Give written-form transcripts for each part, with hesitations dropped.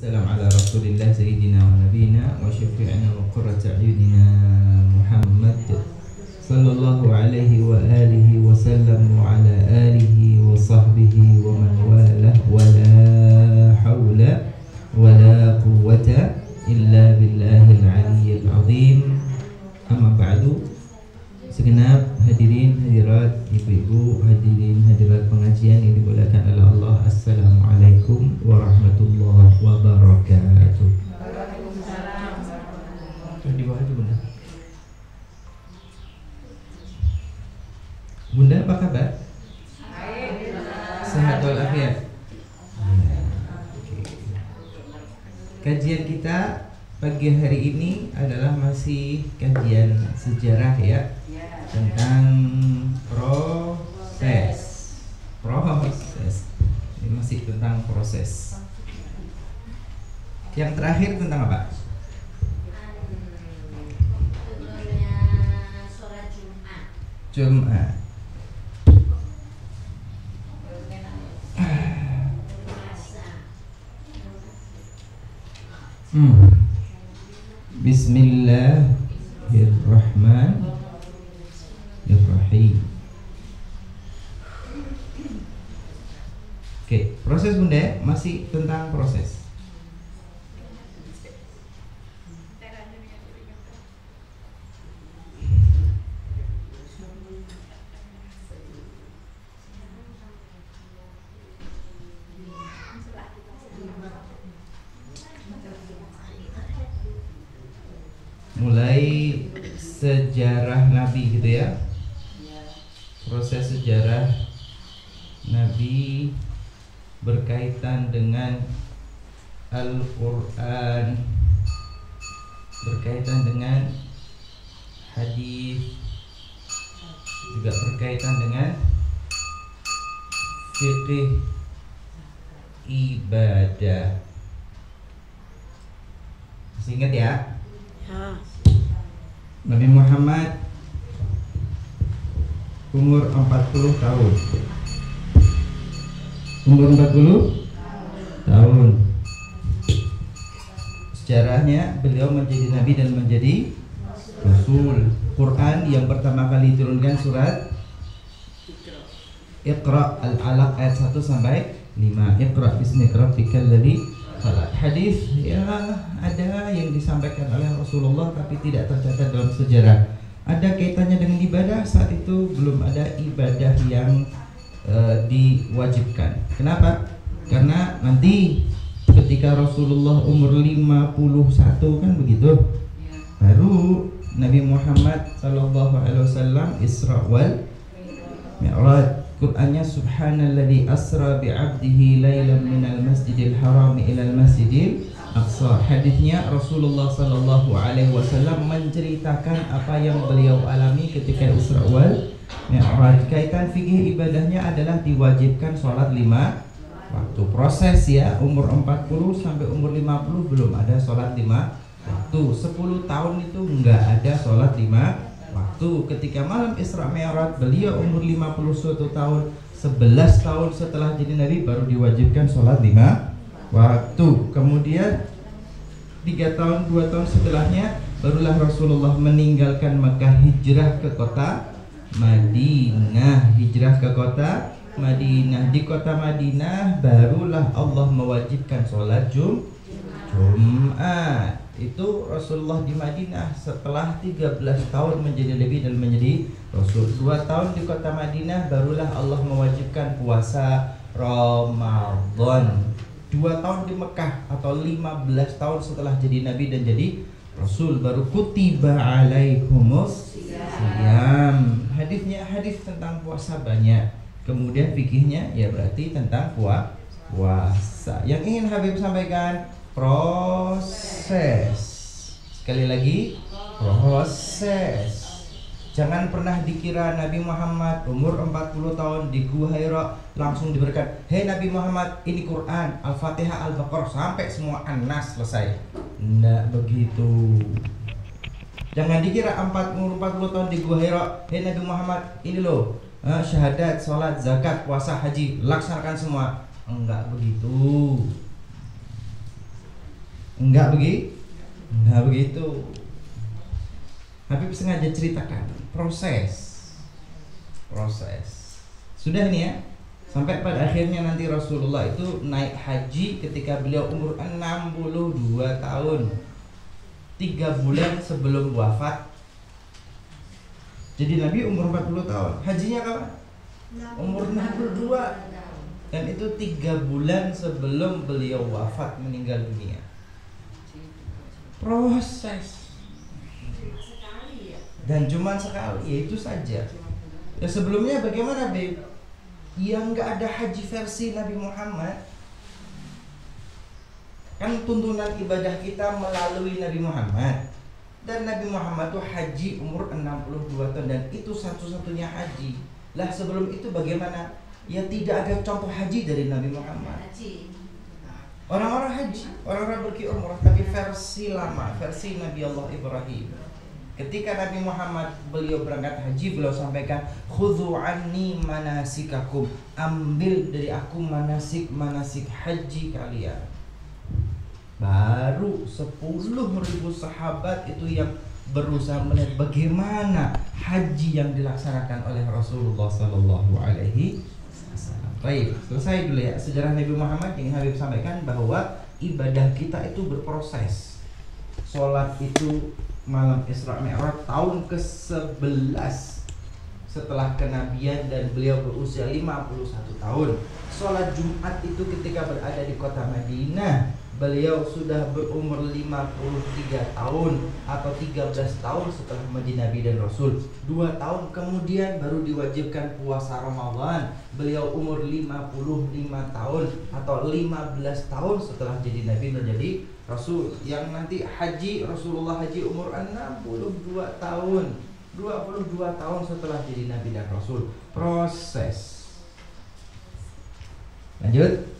والسلام على رسول الله سيدنا ونبينا وشفيعنا وقرة أعيننا محمد صلى الله عليه وآله وسلم وعلى آله وصحبه ومن والاه ولا حول ولا قوة إلا بالله العلي العظيم. أما بعد. Segenap hadirin hadirat ibu-ibu, hadirin hadirat pengajian yang dimuliakan oleh Allah, Assalamualaikum warahmatullahi wabarakatuh. Waalaikumsalam. Di bawah itu Bunda. Bunda apa kabar? Sehat walafiat. Kajian kita pagi hari ini adalah masih kajian sejarah ya, tentang proses. Ini masih tentang proses. Yang terakhir tentang apa? Tentunya sholat Jumat. Jumat. Bismillahirrahmanirrahim. Oke, proses Bunda masih tentang proses. Mulai sejarah Nabi gitu ya. Proses sejarah Nabi berkaitan dengan Al-Quran, berkaitan dengan hadis, juga berkaitan dengan fikih ibadah. Masih ingat ya? Nabi Muhammad umur 40 tahun. Umur 40 tahun. Sejarahnya beliau menjadi nabi dan menjadi rasul. Quran yang pertama kali diturunkan surat Iqra Al-Alaq ayat 1 sampai 5. Iqra bismi rabbikal ladzi khalaq. Hadis ya ada yang disampaikan oleh Rasulullah tapi tidak tercatat dalam sejarah. Ada kaitannya dengan ibadah, saat itu belum ada ibadah yang diwajibkan. Kenapa? Karena nanti ketika Rasulullah umur 51 kan begitu, baru Nabi Muhammad SAW Isra wal Mi'raj. Qur'annya subhanalladzi asra bi'abdihi lailan minal masjidil haram ilal masjidil aqsa. Hadisnya Rasulullah SAW menceritakan apa yang beliau alami ketika Isra wal Mi'raj. Kaitan fikih ibadahnya adalah diwajibkan sholat 5 waktu. Proses ya, umur 40 sampai umur 50 belum ada sholat 5 waktu. 10 tahun itu enggak ada sholat 5 waktu. Ketika malam Isra Mi'raj beliau umur 51 tahun, 11 tahun setelah jadi nabi baru diwajibkan sholat 5 waktu. Kemudian 3 tahun 2 tahun setelahnya barulah Rasulullah meninggalkan Makkah, hijrah ke kota Madinah. Hijrah ke kota Madinah. Di kota Madinah barulah Allah mewajibkan sholat Jumat. Itu Rasulullah di Madinah setelah 13 tahun menjadi nabi dan menjadi rasul. 2 tahun di kota Madinah barulah Allah mewajibkan puasa Ramadan. 2 tahun di Mekah atau 15 tahun setelah jadi nabi dan jadi rasul baru kutiba alaikumus siyam. Hadisnya hadis tentang puasa banyak. Kemudian fikihnya ya berarti tentang puasa. Yang ingin Habib sampaikan proses. Sekali lagi proses. Jangan pernah dikira Nabi Muhammad umur 40 tahun di Gua Hira langsung diberikan, "Hei Nabi Muhammad, ini Quran, Al-Fatihah, Al-Baqarah sampai semua An-Nas selesai." Nggak begitu. Jangan dikira umur 40 tahun di Gua Hira, "Hei Nabi Muhammad, ini loh syahadat, sholat, zakat, puasa, haji, laksanakan semua." Enggak begitu. Enggak begitu. Habib sengaja ceritakan proses. Sudah nih ya. Sampai pada akhirnya nanti Rasulullah itu naik haji ketika beliau umur 62 tahun, 3 bulan sebelum wafat. Jadi Nabi umur 40 tahun, hajinya kapan? Umur 62. Dan itu 3 bulan sebelum beliau wafat, meninggal dunia. Proses. Dan cuma sekali, ya itu saja. Ya sebelumnya bagaimana, Beb? Yang nggak ada haji versi Nabi Muhammad. Kan tuntunan ibadah kita melalui Nabi Muhammad. Dan Nabi Muhammad tuh haji umur 62 tahun, dan itu satu-satunya haji. Lah sebelum itu bagaimana? Ya tidak ada contoh haji dari Nabi Muhammad. Orang-orang haji, orang-orang pergi umrah, tapi versi lama, versi Nabi Allah Ibrahim. Ketika Nabi Muhammad beliau berangkat haji, beliau sampaikan, khudhu anni manasikakum, ambil dari aku manasik haji kalian. Baru 10.000 sahabat itu yang berusaha melihat bagaimana haji yang dilaksanakan oleh Rasulullah Sallallahu Alaihi Wasallam. Baik, selesai dulu ya sejarah Nabi Muhammad yang Habib sampaikan bahwa ibadah kita itu berproses. Sholat itu malam Isra Mi'raj tahun ke-11 setelah kenabian dan beliau berusia 51 tahun. Sholat Jumat itu ketika berada di kota Madinah, beliau sudah berumur 53 tahun atau 13 tahun setelah menjadi Nabi dan Rasul. 2 tahun kemudian baru diwajibkan puasa Ramadan. Beliau umur 55 tahun atau 15 tahun setelah jadi Nabi menjadi Rasul. Yang nanti haji, Rasulullah haji umur 62 tahun, 22 tahun setelah jadi Nabi dan Rasul. Proses. Lanjut.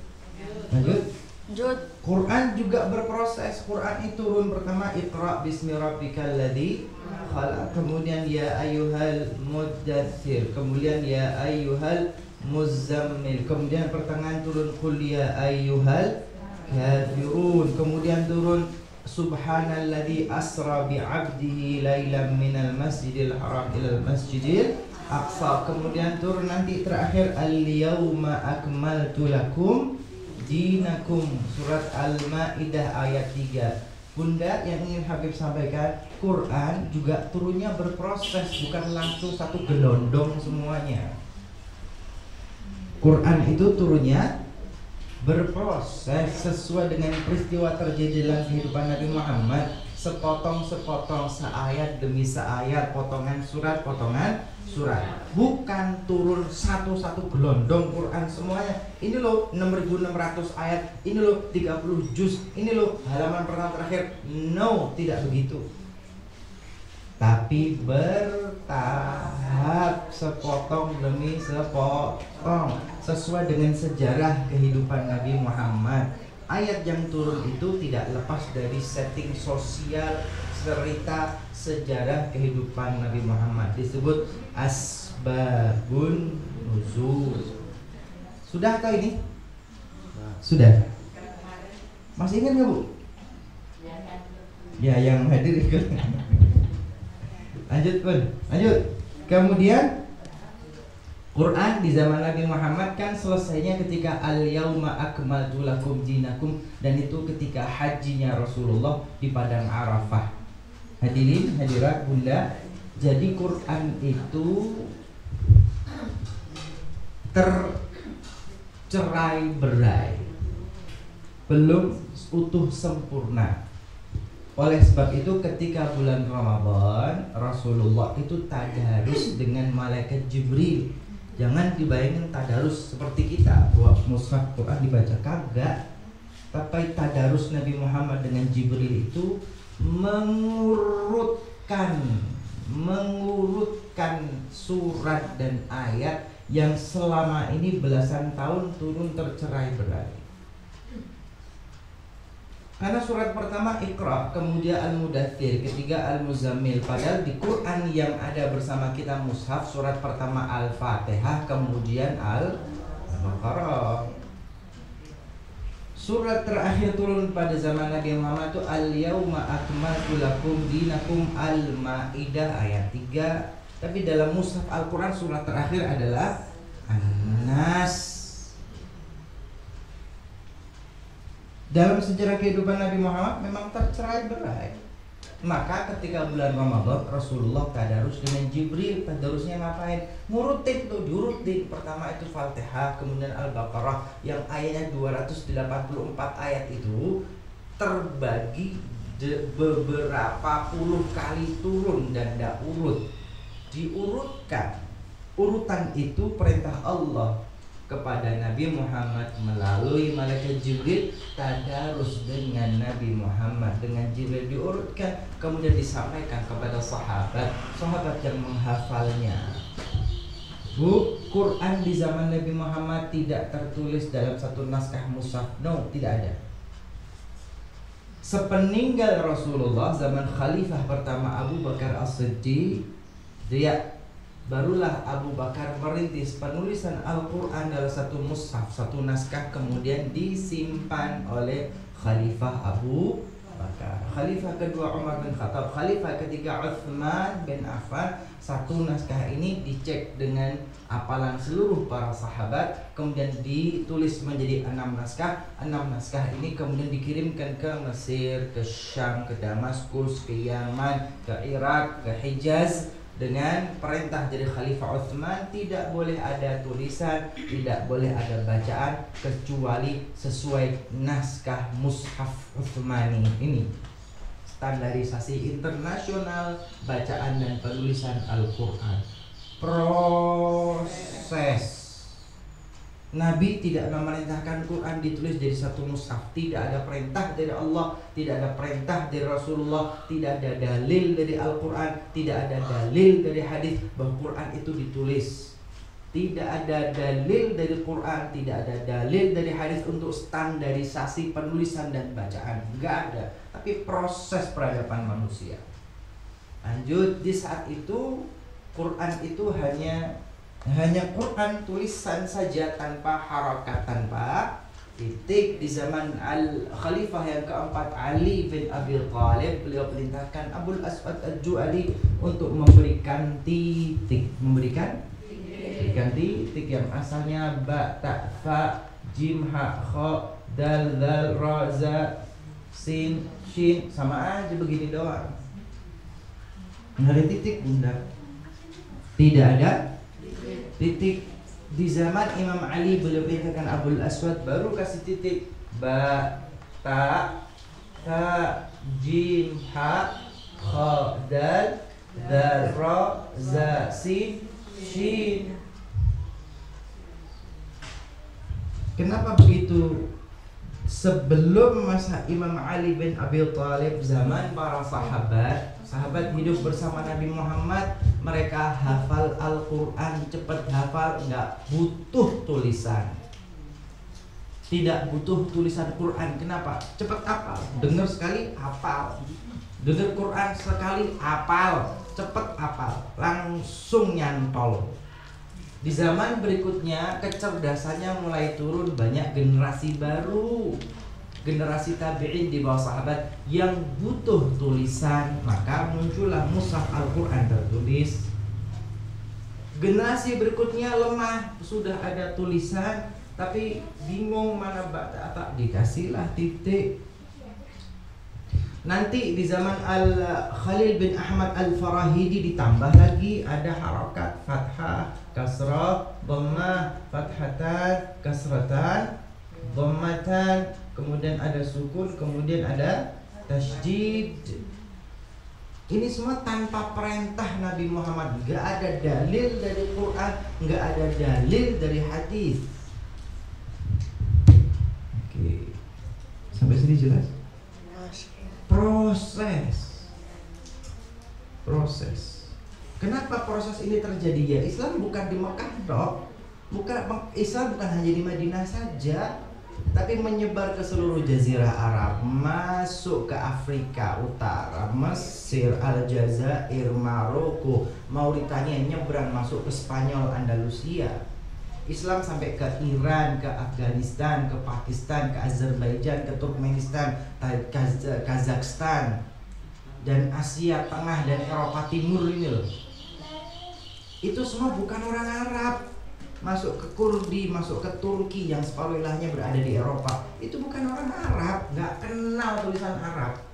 Quran juga berproses. Quran itu turun pertama Iqra bismi rabbikal ladzi khalaq, kemudian ya ayyuhal muddatsir, kemudian ya ayyuhal muzammil, kemudian pertengahan turun qul ya ayyuhal kafirun, kemudian turun subhanalladzi asra bi 'abdihi lailan minal masjidil haram ilal masjidil aqsa, kemudian turun nanti terakhir al yauma akmaltu lakum dinakum, surat Al-Maidah ayat 3. Bunda, yang ingin Habib sampaikan, Quran juga turunnya berproses, bukan langsung satu gelondong semuanya. Quran itu turunnya berproses sesuai dengan peristiwa terjadi dalam kehidupan Nabi Muhammad, sepotong-sepotong, seayat demi seayat, potongan surat, bukan turun satu-satu gelondong Quran semuanya. Ini loh 6.600 ayat, ini loh 30 juz, ini loh halaman pertama terakhir. No, tidak begitu. Tapi bertahap, sepotong demi sepotong, sesuai dengan sejarah kehidupan Nabi Muhammad. Ayat yang turun itu tidak lepas dari setting sosial, cerita sejarah kehidupan Nabi Muhammad, disebut asbabun nuzul. Sudah tahu ini? Sudah. Masih ingat nggak, Bu? Ya, yang hadir ikut. Lanjut, Bun. Lanjut. Kemudian Quran di zaman Nabi Muhammad kan selesainya ketika al-yauma akmaltu lakum dinakum, dan itu ketika hajinya Rasulullah di padang Arafah. Hadirin, hadirat, Bunda, jadi Quran itu tercerai-berai, belum utuh sempurna. Oleh sebab itu ketika bulan Ramadan, Rasulullah itu tadarus dengan malaikat Jibril. Jangan dibayangin tadarus seperti kita bahwa mushaf Quran dibaca, kagak. Tapi tadarus Nabi Muhammad dengan Jibril itu mengurutkan surat dan ayat yang selama ini belasan tahun turun tercerai-berai. Karena surat pertama Iqra, kemudian Al-Mudaththir, ketiga Al-Muzammil. Padahal di Quran yang ada bersama kita mushaf, surat pertama Al-Fatihah, kemudian Al-Baqarah. Surat terakhir turun pada zaman Nabi Muhammad itu Al-Yauma Akmaltu Lakum Dinakum, Al-Maidah ayat 3. Tapi dalam mushaf Al-Quran surat terakhir adalah An-Nas. Dalam sejarah kehidupan Nabi Muhammad memang tercerai-berai. Maka ketika bulan Ramadan Rasulullah tadarus dengan Jibril. Tadarusnya ngapain? Ngurutin tuh, diurutin. Pertama itu Fatihah, kemudian Al-Baqarah yang ayatnya 284 ayat itu terbagi beberapa puluh kali turun dan tidak urut. Diurutkan. Urutan itu perintah Allah kepada Nabi Muhammad melalui malaikat Jibril. Tadarus dengan Nabi Muhammad dengan Jibril diurutkan, kemudian disampaikan kepada sahabat yang menghafalnya. Quran di zaman Nabi Muhammad tidak tertulis dalam satu naskah mushaf. No, tidak ada. Sepeninggal Rasulullah, zaman Khalifah pertama Abu Bakar As-Siddiq, barulah Abu Bakar merintis penulisan Al-Quran dalam satu mushaf, satu naskah, kemudian disimpan oleh Khalifah Abu Bakar. Khalifah kedua Umar bin Khattab, Khalifah ketiga Utsman bin Affan. Satu naskah ini dicek dengan hafalan seluruh para sahabat, kemudian ditulis menjadi 6 naskah. 6 naskah ini kemudian dikirimkan ke Mesir, ke Syam, ke Damaskus, ke Yaman, ke Irak, ke Hijaz. Dengan perintah dari Khalifah Utsman, tidak boleh ada tulisan, tidak boleh ada bacaan kecuali sesuai naskah mushaf Utsmani. Ini standarisasi internasional bacaan dan penulisan Al-Quran. Proses. Nabi tidak memerintahkan Quran ditulis dari satu mushaf. Tidak ada perintah dari Allah, tidak ada perintah dari Rasulullah, tidak ada dalil dari Al-Quran, tidak ada dalil dari hadis bahwa Quran itu ditulis. Tidak ada dalil dari Quran, tidak ada dalil dari hadis untuk standarisasi penulisan dan bacaan. Enggak ada. Tapi proses peradaban manusia. Lanjut, di saat itu Quran itu hanya Quran tulisan saja, tanpa harakat, tanpa titik. Di zaman Al-Khalifah yang keempat Ali bin Abi Thalib, beliau perintahkan Abul Aswad Al-Ju'ali untuk memberikan titik. Memberikan titik yang asalnya ba, ta, fa, jim, ha, kha, dal, dal, ra, za, sin, shin. Sama aja begini doang. Nggak ada titik, bunda. Tidak ada titik. Di zaman Imam Ali beliau perintahkan Abul Aswad baru kasih titik. Ba, ta, ta, jim, ha, kha, dal, dal, ra, za, sin, shin. Kenapa begitu? Sebelum masa Imam Ali bin Abi Thalib, zaman para sahabat hidup bersama Nabi Muhammad, mereka hafal Al-Quran, cepat hafal, nggak butuh tulisan. Tidak butuh tulisan Quran. Kenapa? Cepat hafal. Dengar sekali hafal. Dengar Quran sekali hafal. Cepat hafal. Langsung nyantol. Di zaman berikutnya kecerdasannya mulai turun, banyak generasi baru, generasi tabi'in di bawah sahabat yang butuh tulisan, maka muncullah mushaf Al-Quran tertulis. Generasi berikutnya lemah, sudah ada tulisan tapi bingung mana baca apa, dikasihlah titik. Nanti di zaman Al-Khalil bin Ahmad Al-Farahidi ditambah lagi, ada harakat, fathah, kasrah, dhammah, fathatan, kasratan, dhammatan, kemudian ada sukun, kemudian ada tasydid. Ini semua tanpa perintah Nabi Muhammad. Enggak ada dalil dari Quran, enggak ada dalil dari hadis. Oke. Sampai sini jelas? Proses. Kenapa proses ini terjadi? Ya, Islam bukan di Mekah, dok. Islam bukan hanya di Madinah saja, tapi menyebar ke seluruh jazirah Arab, masuk ke Afrika Utara, Mesir, Aljazair, Maroko, Mauritania, nyebrang masuk ke Spanyol, Andalusia. Islam sampai ke Iran, ke Afghanistan, ke Pakistan, ke Azerbaijan, ke Turkmenistan, Kazakhstan, dan Asia Tengah dan Eropa Timur ini loh. Itu semua bukan orang Arab. Masuk ke Kurdi, masuk ke Turki yang separuh wilayahnya berada di Eropa, itu bukan orang Arab, nggak kenal tulisan Arab,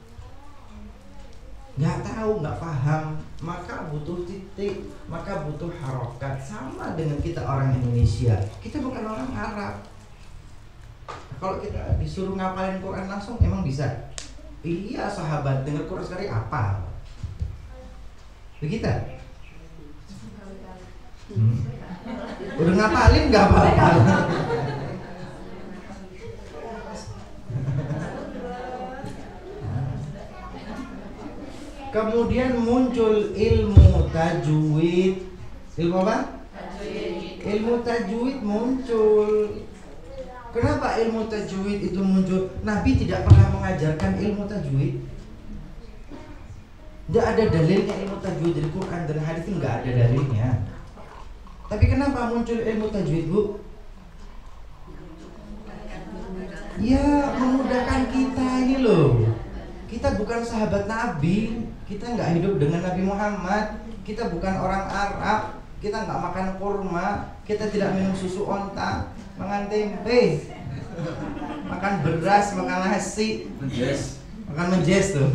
nggak tahu, nggak paham, maka butuh titik, maka butuh harokat. Sama dengan kita orang Indonesia, kita bukan orang Arab. Kalau kita disuruh ngapalin Quran langsung, emang bisa? Iya, sahabat dengar Quran sekali apa? Begitu? Udah ngapalin nggak apa-apa. Kemudian muncul ilmu tajwid. Ilmu apa? Ilmu tajwid muncul. Kenapa ilmu tajwid itu muncul? Nabi tidak pernah mengajarkan ilmu tajwid. Tidak ada dalilnya ilmu tajwid dari Quran dan hadis, nggak ada dalilnya. Tapi kenapa muncul ilmu tajwid, Bu? Ya, memudahkan kita ini loh. Kita bukan sahabat Nabi, kita nggak hidup dengan Nabi Muhammad, kita bukan orang Arab, kita nggak makan kurma, kita tidak minum susu onta, makan tempe, makan beras, makan nasi, makan menjes tuh.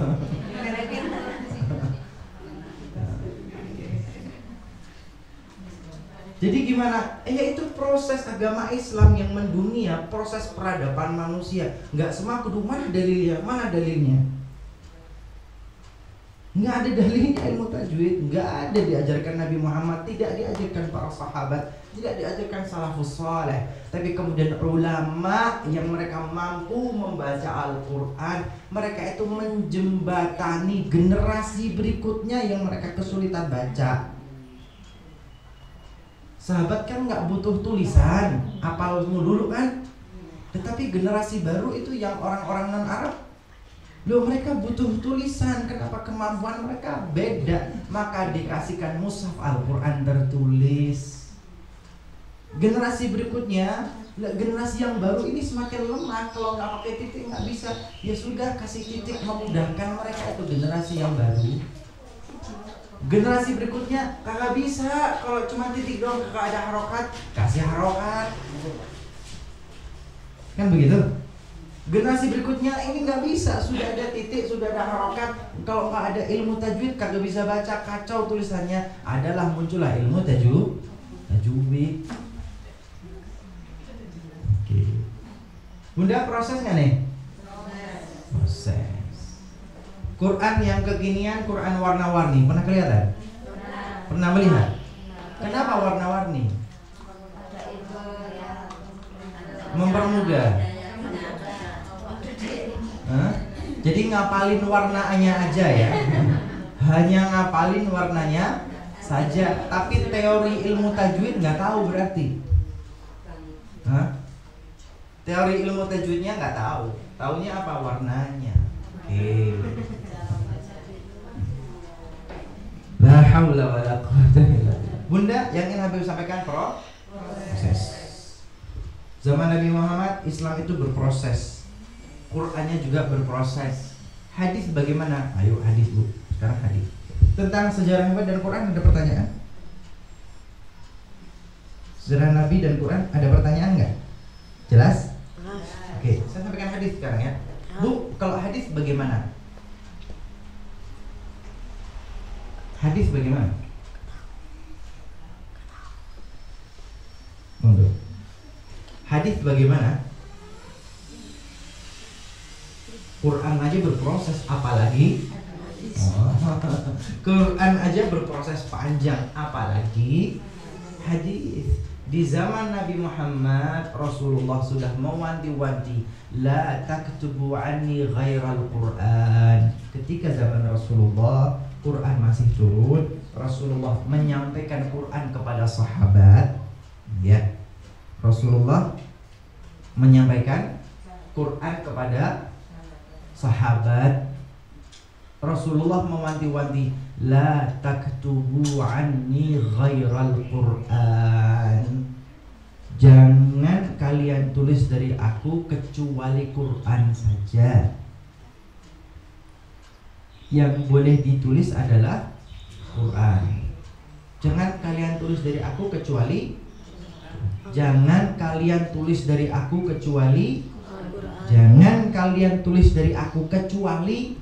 Jadi gimana? Ya itu proses agama Islam yang mendunia, proses peradaban manusia. Nggak semua kudu mana dalilnya, mana dalilnya? Nggak ada dalilnya ilmu tajwid, nggak ada diajarkan Nabi Muhammad, tidak diajarkan para sahabat, tidak diajarkan salafus saleh. Tapi kemudian ulama yang mereka mampu membaca Al-Quran, mereka itu menjembatani generasi berikutnya yang mereka kesulitan baca. Sahabat kan nggak butuh tulisan, apal dulu kan. Tetapi generasi baru itu yang orang-orang non-Arab, loh mereka butuh tulisan. Kenapa? Kemampuan mereka beda. Maka dikasihkan mushaf Al-Quran tertulis. Generasi berikutnya, generasi yang baru ini semakin lemah. Kalau nggak pakai titik nggak bisa. Ya sudah, kasih titik, memudahkan mereka. Itu generasi yang baru. Generasi berikutnya kagak bisa, kalau cuma titik doang kagak ada harokat, kasih harokat, kan begitu. Generasi berikutnya ini nggak bisa, sudah ada titik, sudah ada harokat, kalau nggak ada ilmu tajwid kagak bisa baca, kacau tulisannya. Adalah muncullah ilmu tajwid. Oke. Bunda, proses nggak nih? Proses. Quran yang kekinian, Quran warna-warni, pernah kelihatan? Pernah melihat? Kenapa warna-warni? Mempermudah. Jadi ngapalin warnanya aja ya. Hanya ngapalin warnanya saja. Tapi teori ilmu tajwid nggak tahu berarti. Teori ilmu tajwidnya nggak tahu. Taunya apa? Warnanya. Oke. La haula wala quwwata illa billah. Bunda, yang ingin Habib sampaikan proses. Zaman Nabi Muhammad, Islam itu berproses. Qur'annya juga berproses. Hadis bagaimana? Ayo hadis, Bu. Sekarang hadis. Tentang sejarah Nabi dan Quran ada pertanyaan? Sejarah Nabi dan Quran ada pertanyaan nggak? Jelas? Oke, saya sampaikan hadis sekarang ya. Bu, kalau hadis bagaimana? Hadis bagaimana? Monggo. Hadis bagaimana? Quran aja berproses, apalagi Quran aja berproses panjang, apalagi hadis. Di zaman Nabi Muhammad, Rasulullah sudah mewanti-wanti, la taktubu anni ghairal Quran. Ketika zaman Rasulullah, Quran masih turun, Rasulullah menyampaikan Quran kepada sahabat. Ya, Rasulullah menyampaikan Quran kepada sahabat. Rasulullah mewanti-wanti, la taktubu anni ghairal Quran. Jangan kalian tulis dari aku kecuali Quran saja. Yang boleh ditulis adalah Quran. Jangan kalian tulis dari aku kecuali. Jangan kalian tulis dari aku kecuali. Jangan kalian tulis dari aku kecuali.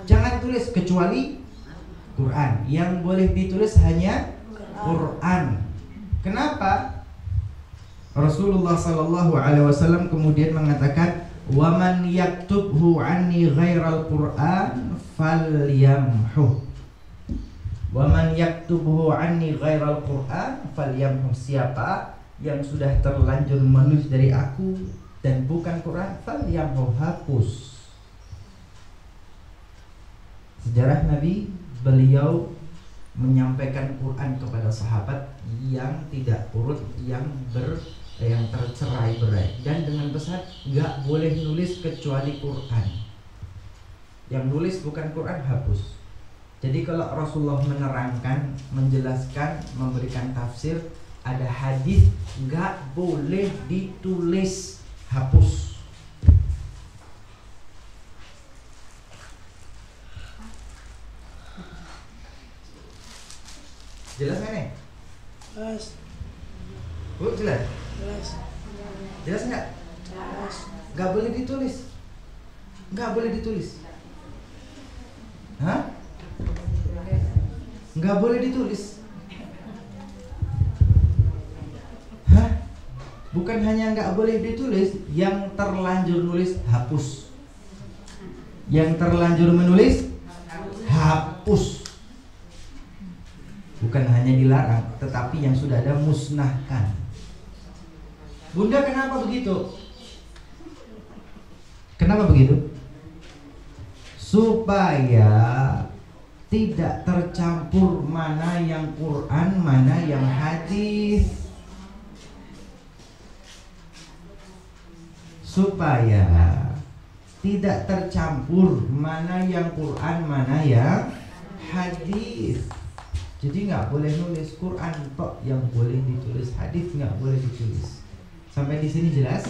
Jangan tulis kecuali Quran. Yang boleh ditulis hanya Quran. Kenapa? Rasulullah sallallahu alaihi wasallam kemudian mengatakan, "Wa man yaktubhu anni ghairal Qur'an falyamhu." Wa man yaktubhu anni ghairal Qur'an falyamhu. Siapa yang sudah terlanjur menulis dari aku dan bukan Quran, falyamhu, hapus. Sejarah Nabi, beliau menyampaikan Quran kepada sahabat yang tidak urut, yang tercerai-berai, dan dengan pesan nggak boleh nulis kecuali Quran. Yang nulis bukan Quran, hapus. Jadi kalau Rasulullah menerangkan, menjelaskan, memberikan tafsir, ada hadis nggak boleh ditulis, hapus. Jelas nggak nih? Jelas. Bu, jelas? Jelas. Jelas nggak? Jelas. Nggak boleh ditulis. Nggak boleh ditulis. Hah? Nggak boleh ditulis. Hah? Bukan hanya nggak boleh ditulis, yang terlanjur nulis hapus. Yang terlanjur menulis hapus. Bukan hanya dilarang, tetapi yang sudah ada musnahkan. Bunda, kenapa begitu? Kenapa begitu? Supaya tidak tercampur mana yang Quran, mana yang hadis. Supaya tidak tercampur mana yang Quran, mana yang hadis. Jadi nggak boleh nulis Quran tok yang boleh ditulis, hadis nggak boleh ditulis. Sampai di sini jelas?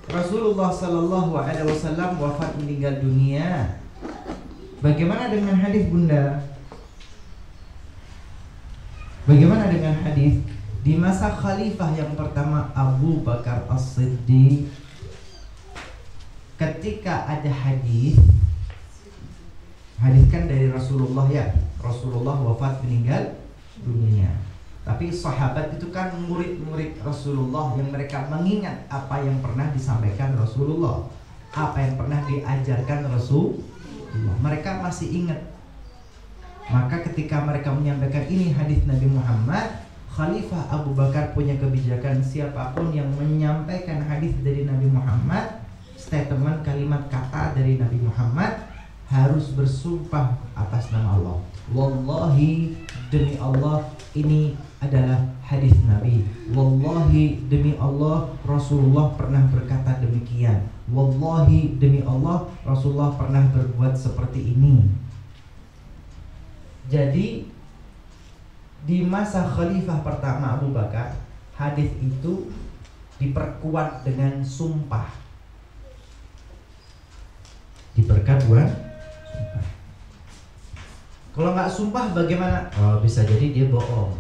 Rasulullah Sallallahu Alaihi Wasallam wafat, meninggal dunia. Bagaimana dengan hadis, Bunda? Bagaimana dengan hadis? Di masa khalifah yang pertama Abu Bakar As-Siddiq, ketika ada hadis kan dari Rasulullah, ya, Rasulullah wafat, meninggal dunia. Tapi sahabat itu kan murid-murid Rasulullah yang mereka mengingat apa yang pernah disampaikan Rasulullah, apa yang pernah diajarkan Rasulullah. Mereka masih ingat. Maka ketika mereka menyampaikan ini hadis Nabi Muhammad, Khalifah Abu Bakar punya kebijakan, siapapun yang menyampaikan hadis dari Nabi Muhammad, statement, kalimat, kata dari Nabi Muhammad, harus bersumpah atas nama Allah. Wallahi, demi Allah, ini adalah hadis Nabi. Wallahi, demi Allah, Rasulullah pernah berkata demikian. Wallahi, demi Allah, Rasulullah pernah berbuat seperti ini. Jadi di masa khalifah pertama Abu Bakar, hadis itu diperkuat dengan sumpah. Diperkuat. Kalau nggak sumpah bagaimana? Oh, bisa jadi dia bohong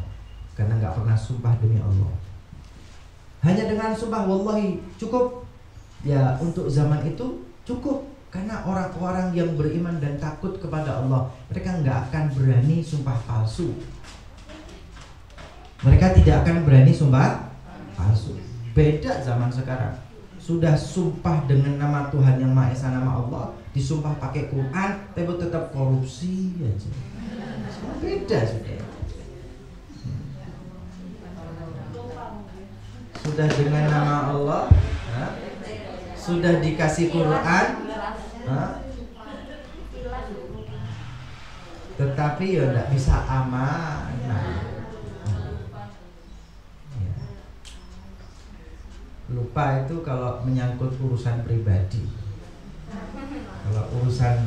karena nggak pernah sumpah demi Allah. Hanya dengan sumpah wallahi cukup. Ya, untuk zaman itu cukup, karena orang-orang yang beriman dan takut kepada Allah, mereka nggak akan berani sumpah palsu. Mereka tidak akan berani sumpah palsu. Beda zaman sekarang. Sudah sumpah dengan nama Tuhan yang Maha Esa, nama Allah, disumpah pakai Quran, tapi tetap korupsi aja. Beda sudah. Sudah dengan nama Allah, sudah dikasih Quran, tetapi ya tidak bisa amanah. Lupa itu kalau menyangkut urusan pribadi. Kalau urusan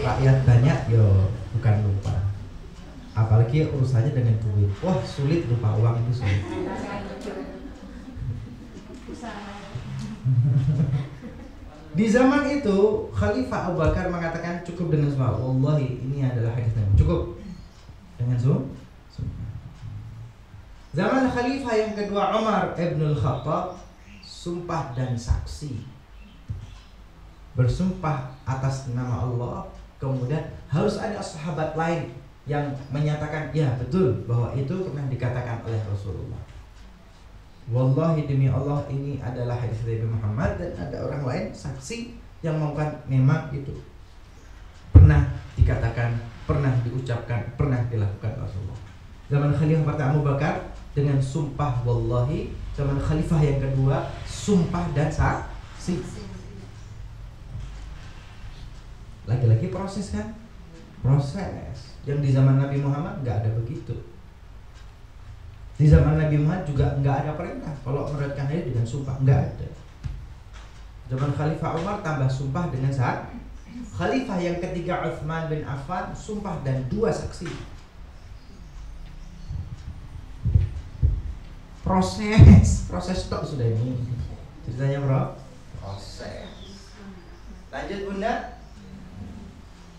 rakyat banyak, yo bukan lupa. Apalagi urusannya dengan duit. Wah, sulit lupa uang itu sulit. Di zaman itu Khalifah Abu Bakar mengatakan cukup dengan sumpah. Wallahi, ini adalah hadis Nabi. Cukup dengan sumpah. Zaman Khalifah yang kedua Umar Ibnul Khattab, sumpah dan saksi. Bersumpah atas nama Allah, kemudian harus ada sahabat lain yang menyatakan ya betul bahwa itu pernah dikatakan oleh Rasulullah. Wallahi demi Allah ini adalah hadis Nabi Muhammad, dan ada orang lain saksi yang mengatakan memang itu pernah dikatakan, pernah diucapkan, pernah dilakukan Rasulullah. Zaman Khalifah pertama Abu Bakar dengan sumpah wallahi, zaman Khalifah yang kedua sumpah dan saksi. Lagi-lagi proses kan? Proses. Yang di zaman Nabi Muhammad nggak ada begitu. Di zaman Nabi Muhammad juga nggak ada perintah kalau menerapkan hadis dengan sumpah, nggak ada. Zaman Khalifah Umar tambah sumpah dengan saat. Khalifah yang ketiga Utsman bin Affan sumpah dan 2 saksi. Proses tok sudah ini. Ceritanya bro, proses. Lanjut Bunda.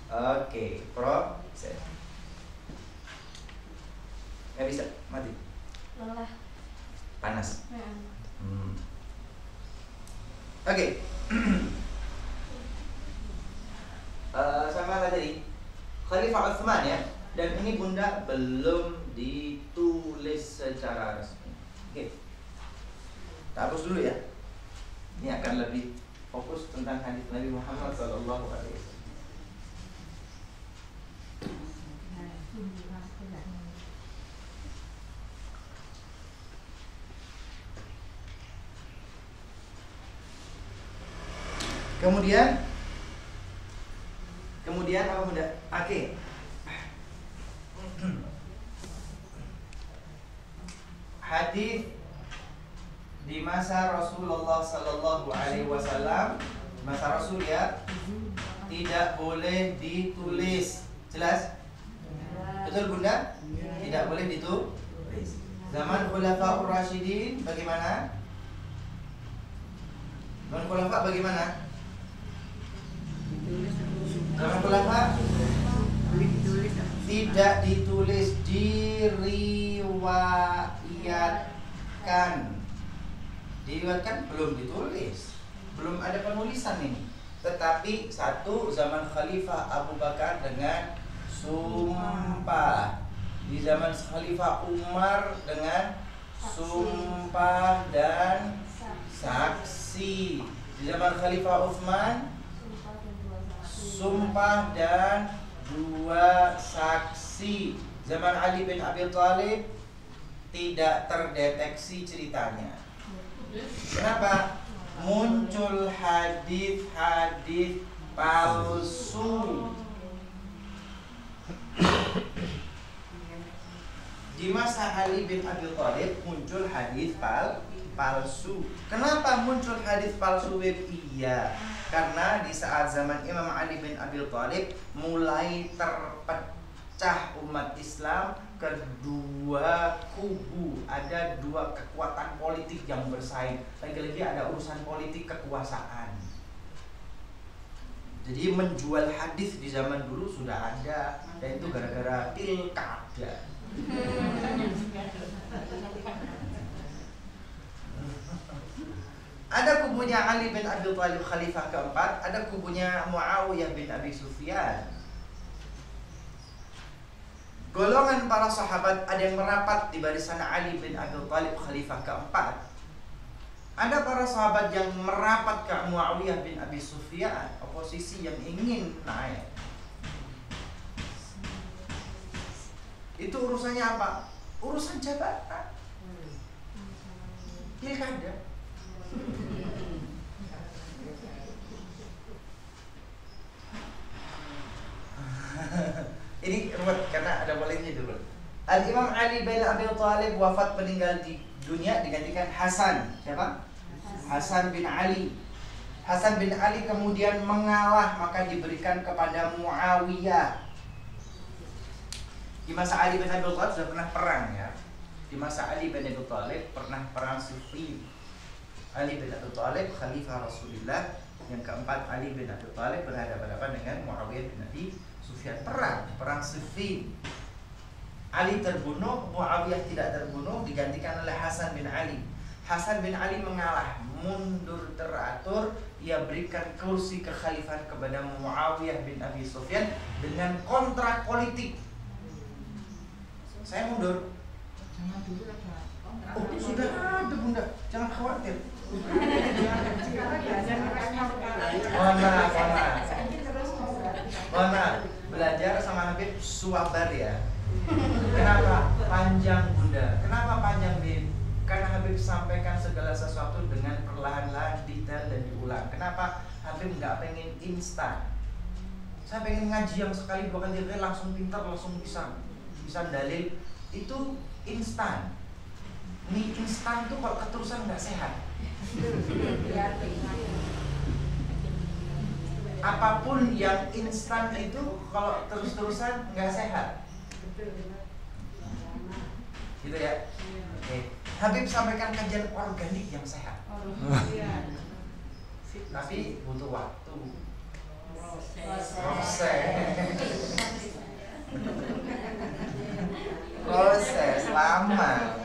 Oke, proses. Nggak bisa, mati. Lelah. Panas. Oke. Sama tadi Khalifah Utsman ya. Dan ini Bunda belum ditulis secara resmi. Oke. Kita hapus dulu ya. Ini akan lebih fokus tentang hadis Nabi Muhammad sallallahu alaihi wasallam. Kemudian apa Bunda? Oke. Hadis di masa Rasulullah sallallahu alaihi wasallam, masa Rasul ya, tidak boleh ditulis. Jelas? Betul Bunda? Tidak boleh ditulis. Zaman Khulafaur Rasyidin bagaimana? Zaman Khulafa bagaimana? Zaman Khulafa tidak ditulis, diriwayatkan. Diriwayatkan belum ditulis, belum ada penulisan ini. Tetapi satu zaman Khalifah Abu Bakar dengan sumpah, di zaman Khalifah Umar dengan sumpah dan saksi, di zaman Khalifah Utsman sumpah dan 2 saksi, zaman Ali bin Abi Thalib tidak terdeteksi ceritanya. Kenapa? Muncul hadis-hadis palsu. Di masa Ali bin Abi Thalib muncul hadis palsu. Kenapa muncul hadis palsu? Iya, karena di saat zaman Imam Ali bin Abi Thalib mulai terpecah umat Islam ke 2 kubu, ada 2 kekuatan politik yang bersaing. Lagi-lagi ada urusan politik kekuasaan. Jadi menjual hadis di zaman dulu sudah ada, dan itu gara-gara pilkada. Ada kubunya Ali bin Abi Thalib Khalifah keempat, ada kubunya Muawiyah bin Abi Sufyan. Golongan para sahabat ada yang merapat di barisan Ali bin Abi Thalib Khalifah keempat. Ada para sahabat yang merapat ke Muawiyah bin Abi Sufyan, oposisi yang ingin naik. Itu urusannya apa? Urusan jabatan. Pilkada. Ini ruwet karena ada bolehnya dulu. Al-Imam Ali bin Abi Thalib wafat, meninggal di dunia, digantikan Hasan. Siapa? Hasan bin Ali. Hasan bin Ali kemudian mengalah, maka diberikan kepada Muawiyah. Di masa Ali bin Abi Thalib sudah pernah perang ya. Di masa Ali bin Abi Thalib pernah perang Siffin. Ali bin Abi Thalib khalifah Rasulullah yang keempat. Ali bin Abi Thalib berhadapan-hadapan dengan Muawiyah bin Abi Sufyan, perang Siffin. Ali terbunuh, Muawiyah tidak terbunuh, digantikan oleh Hasan bin Ali. Hasan bin Ali mengalah, mundur teratur. Ia berikan kursi kekhalifahan kepada Muawiyah bin Abi Sufyan dengan kontrak politik. Saya mundur. Oh, sudah ada bunda, jangan khawatir. Mohon belajar sama Habib Suwabar ya. Kenapa panjang bunda? Kenapa panjang Bib? Karena Habib sampaikan segala sesuatu dengan perlahan-lahan, detail dan diulang. Kenapa Habib nggak pengen instan? Saya pengen ngaji yang sekali dua kali langsung pintar, langsung bisa dalil. Itu instan. Mie instan tuh kalau keterusan nggak sehat. Apapun yang instan itu kalau terus-terusan nggak sehat. Gitu ya. Oke. Habib sampaikan kajian organik yang sehat. Tapi butuh waktu. Proses lama.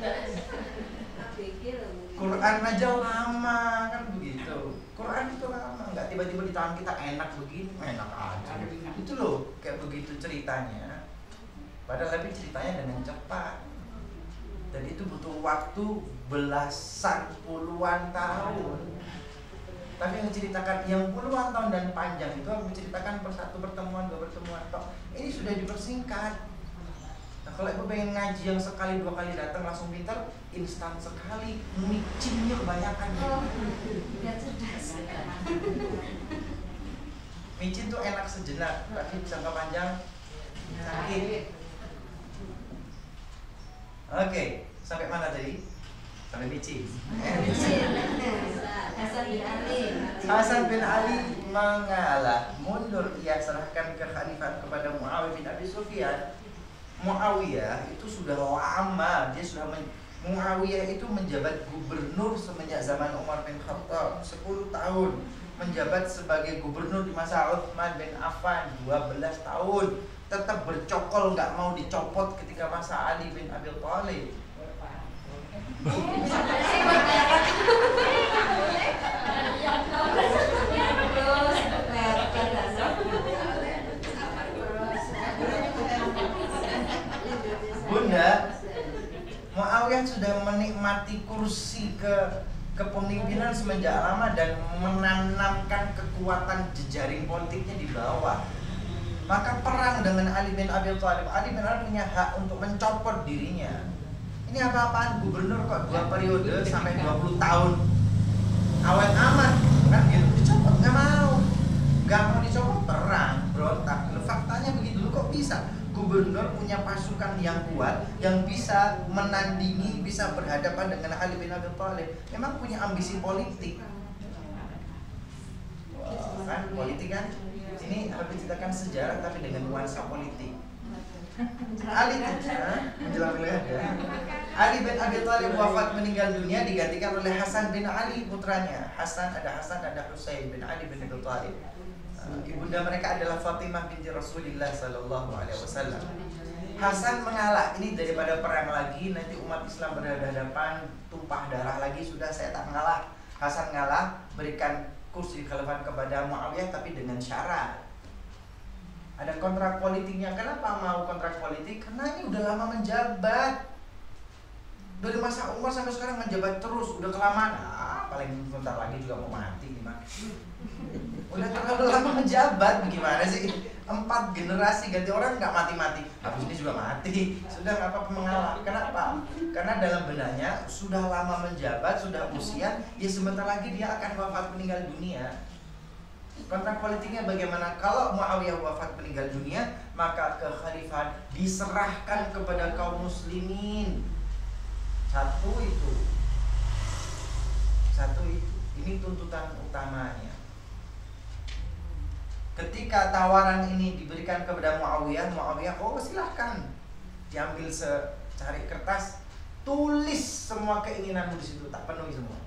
Quran aja lama kan begitu. Quran itu lama, nggak tiba-tiba di tangan kita enak begini, enak aja. Itu loh kayak begitu ceritanya. Padahal Habib ceritanya dengan cepat. Dan itu butuh waktu belasan puluhan tahun. Tapi yang menceritakan yang puluhan tahun dan panjang itu menceritakan satu pertemuan, dua pertemuan. Ini sudah dipersingkat. Nah, kalau ibu pengen ngaji yang sekali dua kali datang langsung pintar, instan sekali, micinnya kebanyakan. Micin tuh enak sejenak, tapi jangka panjang sakit. Oke, sampai mana tadi? Sampai micin. Hasan bin Ali mengalah, mundur, ia serahkan kekhalifahan kepada Muawiyah bin Abi Sufyan. Muawiyah itu sudah lama, Muawiyah itu menjabat gubernur semenjak zaman Umar bin Khattab 10 tahun, menjabat sebagai gubernur di masa Utsman bin Affan 12 tahun, tetap bercokol nggak mau dicopot ketika masa Ali bin Abi Thalib. Bunda, Muawiyah sudah menikmati kursi kepemimpinan semenjak lama dan menanamkan kekuatan jejaring politiknya di bawah. Maka perang dengan Ali bin Abi Thalib, Ali bin Abi punya hak untuk mencopot dirinya. Ini apa-apaan, gubernur kok 2 periode sampai 20 tahun. Awet amat, kan gitu, dicopot, nggak mau dicopot, perang, berontak. Faktanya begitu, kok bisa? Gubernur punya pasukan yang kuat, yang bisa menandingi, bisa berhadapan dengan Ali bin Abi Thalib. Memang punya ambisi politik. Wah, kan politik kan? Ini harus diceritakan sejarah tapi dengan nuansa politik. Ali menjelang wilada, Ali bin Abi Thalib wafat meninggal dunia, digantikan oleh Hasan bin Ali putranya. Hasan, ada Husain bin Ali bin Abi Thalib. Ibunda mereka adalah Fatimah binti Rasulullah sallallahu alaihi wasallam. Hasan mengalah, ini daripada perang lagi, nanti umat Islam berhadapan, tumpah darah lagi, sudah saya tak mengalah. Hasan ngalah, berikan kursi kekhalifahan kepada Muawiyah tapi dengan syarat. Ada kontrak politiknya. Kenapa mau kontrak politik? Karena ini udah lama menjabat. Dari masa Umar sampai sekarang menjabat terus, udah kelamaan. Paling sebentar lagi juga mau mati nih, Mak. Udah terlalu lama menjabat, bagaimana sih? 4 generasi ganti orang nggak mati-mati. Habis ini juga mati. Sudah nggak apa-apa mengalah. Kenapa? Karena dalam benaknya sudah lama menjabat, sudah usia, ya sebentar lagi dia akan wafat meninggal dunia. Kontrak politiknya bagaimana? Kalau Muawiyah wafat meninggal dunia, maka kekhalifahan diserahkan kepada kaum muslimin. Satu itu. Ini tuntutan utamanya. Ketika tawaran ini diberikan kepada Muawiyah, oh silahkan. diambil secari kertas, tulis semua keinginanmu di situ, tak penuhi semua.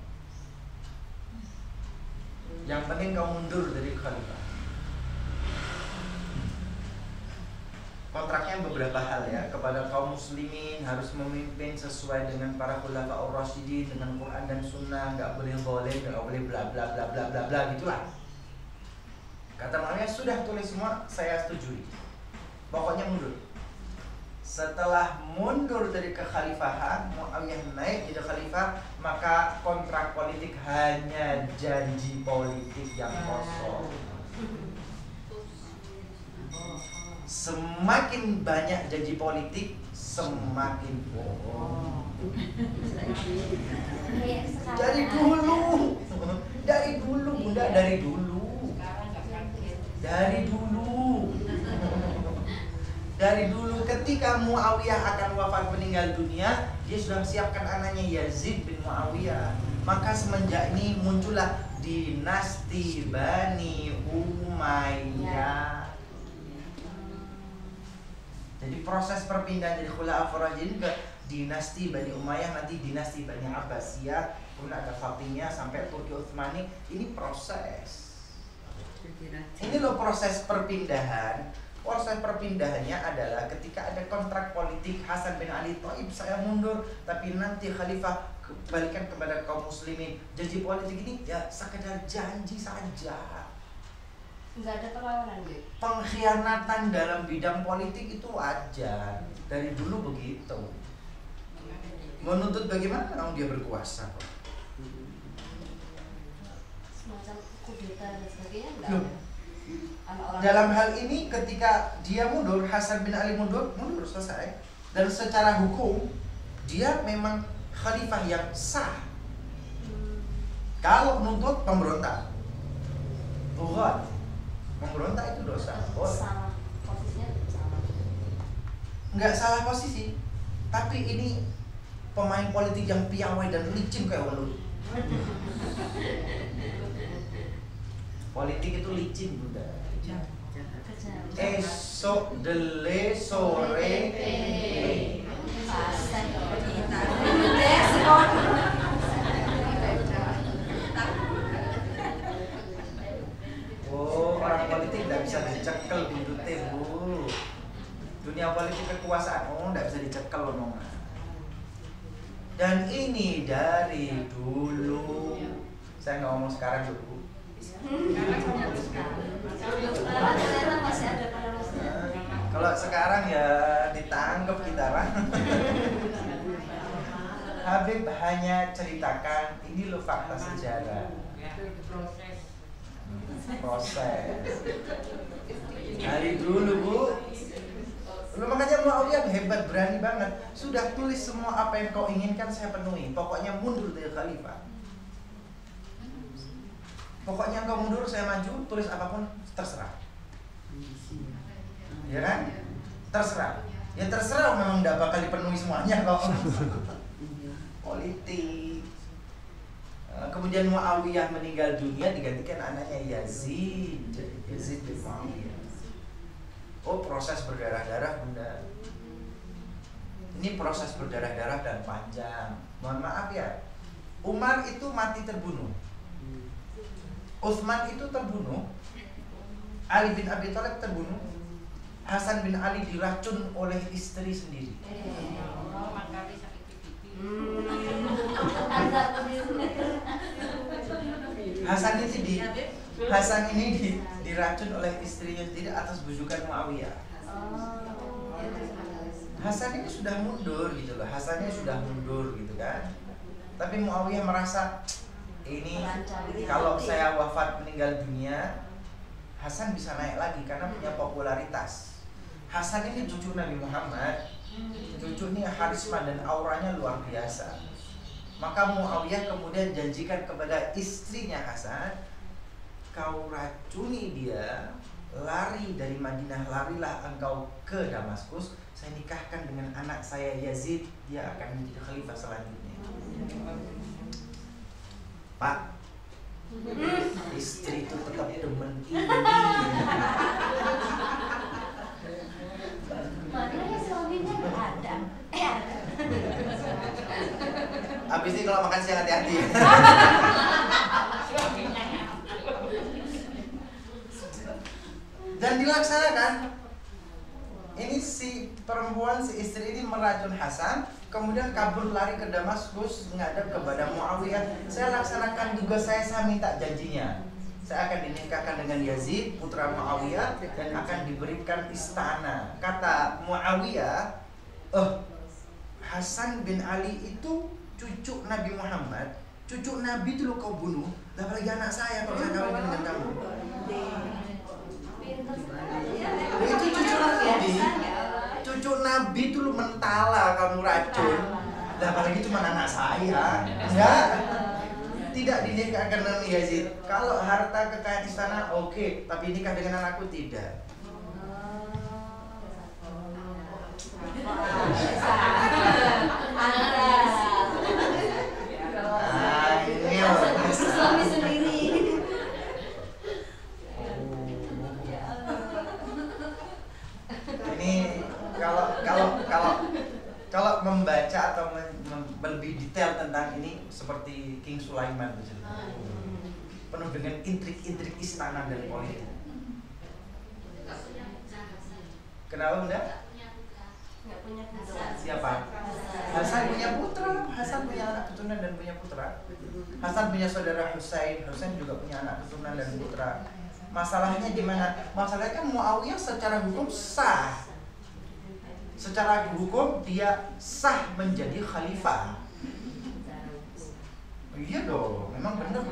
Yang penting kau mundur dari khalifah. Kontraknya beberapa hal ya, kepada kaum muslimin harus memimpin sesuai dengan para khulafaur rasyidin, dengan Quran dan Sunnah, nggak boleh boleh, nggak boleh bla bla bla bla bla bla gitulah. Kata Muawiyah, sudah tulis semua, saya setujui. Pokoknya mundur. Setelah mundur dari kekhalifahan, Muawiyah naik jadi khalifah, maka kontrak politik hanya janji politik yang kosong. Semakin banyak janji politik, semakin bohong. Dari dulu, Bunda, dari dulu ketika Muawiyah akan wafat meninggal dunia, dia sudah siapkan anaknya Yazid bin Muawiyah. Maka semenjak ini muncullah dinasti Bani Umayyah. Jadi proses perpindahan dari Khulafaur Rasyidin ke dinasti Bani Umayyah, nanti dinasti Bani Abbasiyah, kemudian ada Fatimiyah sampai Turki Utsmani. Ini proses. Ini loh proses perpindahan. Proses perpindahannya adalah ketika ada kontrak politik Hasan bin Ali Thaib, saya mundur, tapi nanti khalifah kembalikan kepada kaum muslimin. Janji politik ini ya sekedar janji saja. Enggak ada perlawanan, Bu. Pengkhianatan dalam bidang politik itu wajar. Dari dulu begitu. Menuntut bagaimana kalau dia berkuasa kok. Semacam kudeta dan sebagainya enggak Loh. ada. Dalam hal ini ketika dia mundur, Hasan bin Ali mundur selesai. Dan secara hukum dia memang khalifah yang sah. Kalau menuntut pemberontak, bukan. Pemberontak itu dosa. Salah posisinya salah. Nggak salah posisi, tapi ini pemain politik yang piawai dan licin kayak walu. Politik itu licin, Bunda. Esok dele sore orang politik tidak bisa dicekel buntutnya, Bu. Dunia politik kekuasaan, tidak bisa dicekel omongan. Dan ini dari dulu. Saya nggak ngomong sekarang dulu. Ternyata masih ada pengaruhnya. Kalau sekarang ya ditangkap kita lah. Habib hanya ceritakan ini loh fakta sejarah. Proses dari dulu, Bu. Lu makanya Muawiyah hebat, berani banget. Sudah tulis semua apa yang kau inginkan saya penuhi. Pokoknya mundur dari khalifah. Pokoknya engkau mundur, saya maju, tulis apapun terserah. Ya kan? Terserah. Ya terserah, memang tidak bakal dipenuhi semuanya kok. Politik. Kemudian Muawiyah meninggal dunia, digantikan anaknya Yazid bin Muawiyah. Oh, proses berdarah-darah, Bunda. Ini proses berdarah-darah dan panjang. Mohon maaf ya, Umar itu mati terbunuh, Utsman itu terbunuh, Ali bin Abi Thalib terbunuh, Hasan bin Ali diracun oleh istri sendiri. Hasan ini diracun oleh istrinya sendiri atas bujukan Muawiyah. Hasan ini sudah mundur gitu loh, Hasannya sudah mundur gitu kan. Tapi Muawiyah merasa ini kalau saya wafat meninggal dunia, Hasan bisa naik lagi karena punya popularitas. Hasan ini cucu Nabi Muhammad, cucu ini harisma dan auranya luar biasa. Maka Muawiyah kemudian janjikan kepada istrinya Hasan, kau racuni dia, lari dari Madinah, larilah engkau ke Damaskus, saya nikahkan dengan anak saya Yazid, dia akan menjadi khalifah selanjutnya. Pak, istri itu tetap demen ini. Makanya suaminya nggak ada. kalau makan siang hati-hati. Dan dilaksanakan. Ini si perempuan, si istri ini meracun Hasan, kemudian kabur lari ke Damaskus menghadap kepada Muawiyah. Saya laksanakan tugas saya minta janjinya. Saya akan dinikahkan dengan Yazid, putra Muawiyah, dan akan diberikan istana. Kata Muawiyah, Hasan bin Ali itu cucu Nabi Muhammad. Cucu Nabi itu lo kau bunuh, apalagi anak saya kalau saya kawin dengan kamu. Itu cucu Nabi. Cucu Nabi itu lu mentala kamu racun. Lah apalagi cuma anak saya. Enggak. Tidak dinikahkan dengan Yazid. Kalau harta kekayaan istana oke, tapi nikah dengan anakku tidak. Ini suami sendiri. Ini kalau membaca atau lebih detail tentang ini seperti King Sulaiman itu penuh dengan intrik-intrik istana dan politik. Kenapa Bunda? Nggak punya putra. Siapa? Hasan punya putra. Hasan punya anak keturunan dan punya putra. Hasan punya saudara Husain. Husain juga punya anak keturunan dan putra. Masalahnya di mana? Masalahnya kan Muawiyah secara hukum sah. Secara hukum dia sah menjadi khalifah. Iya dong, memang benar.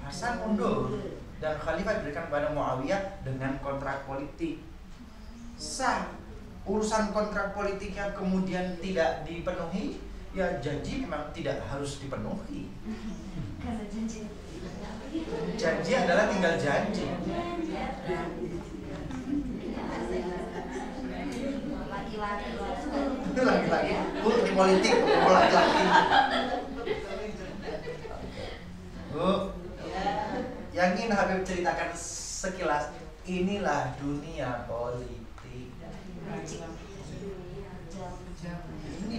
Hasan mundur dan khalifah diberikan kepada Muawiyah dengan kontrak politik. Sah. Urusan kontrak politiknya kemudian tidak dipenuhi, ya janji memang tidak harus dipenuhi. Karena janji. Janji adalah tinggal janji. Itu laki-laki. Di politik, laki-laki. Yang ingin Habib ceritakan sekilas, inilah dunia politik. Ini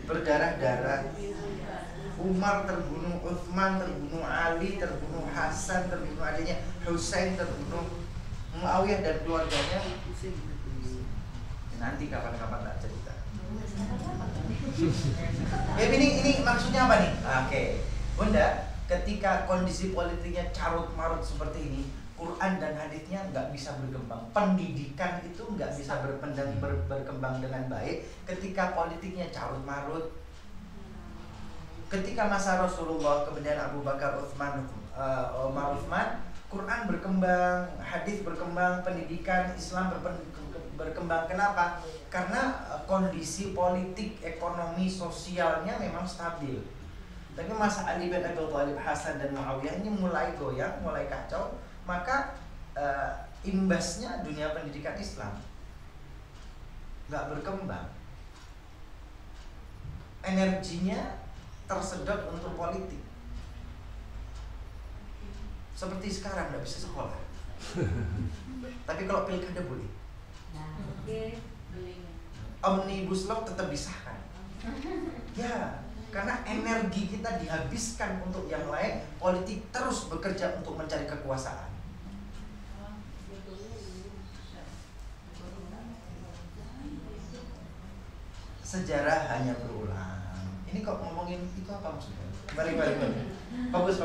berdarah-darah. Umar terbunuh, Utsman terbunuh, Ali terbunuh, Hasan terbunuh, adanya Husain terbunuh, Muawiyah dan keluarganya. Nanti kapan-kapan tak cerita. Ini maksudnya apa nih? Oke, Bunda, ketika kondisi politiknya carut-marut seperti ini, Quran dan hadisnya nggak bisa berkembang. Pendidikan itu nggak bisa berkembang dengan baik ketika politiknya carut-marut. Ketika masa Rasulullah, kemudian Abu Bakar, Utsman, Umar, Utsman, Quran berkembang, hadis berkembang, pendidikan Islam berkembang. Kenapa? Karena kondisi politik, ekonomi, sosialnya memang stabil. Tapi masa Ali bin Abi Thalib, Hasan dan Muawiyah ini mulai goyang, mulai kacau. Maka imbasnya dunia pendidikan Islam nggak berkembang, energinya tersedot untuk politik. Seperti sekarang nggak bisa sekolah, tapi kalau pilkada boleh. Omnibus Law tetap disahkan. Ya, karena energi kita dihabiskan untuk yang lain, politik terus bekerja untuk mencari kekuasaan. Sejarah hanya berulang. Ini kok ngomongin itu apa maksudnya? Balik. Bagus.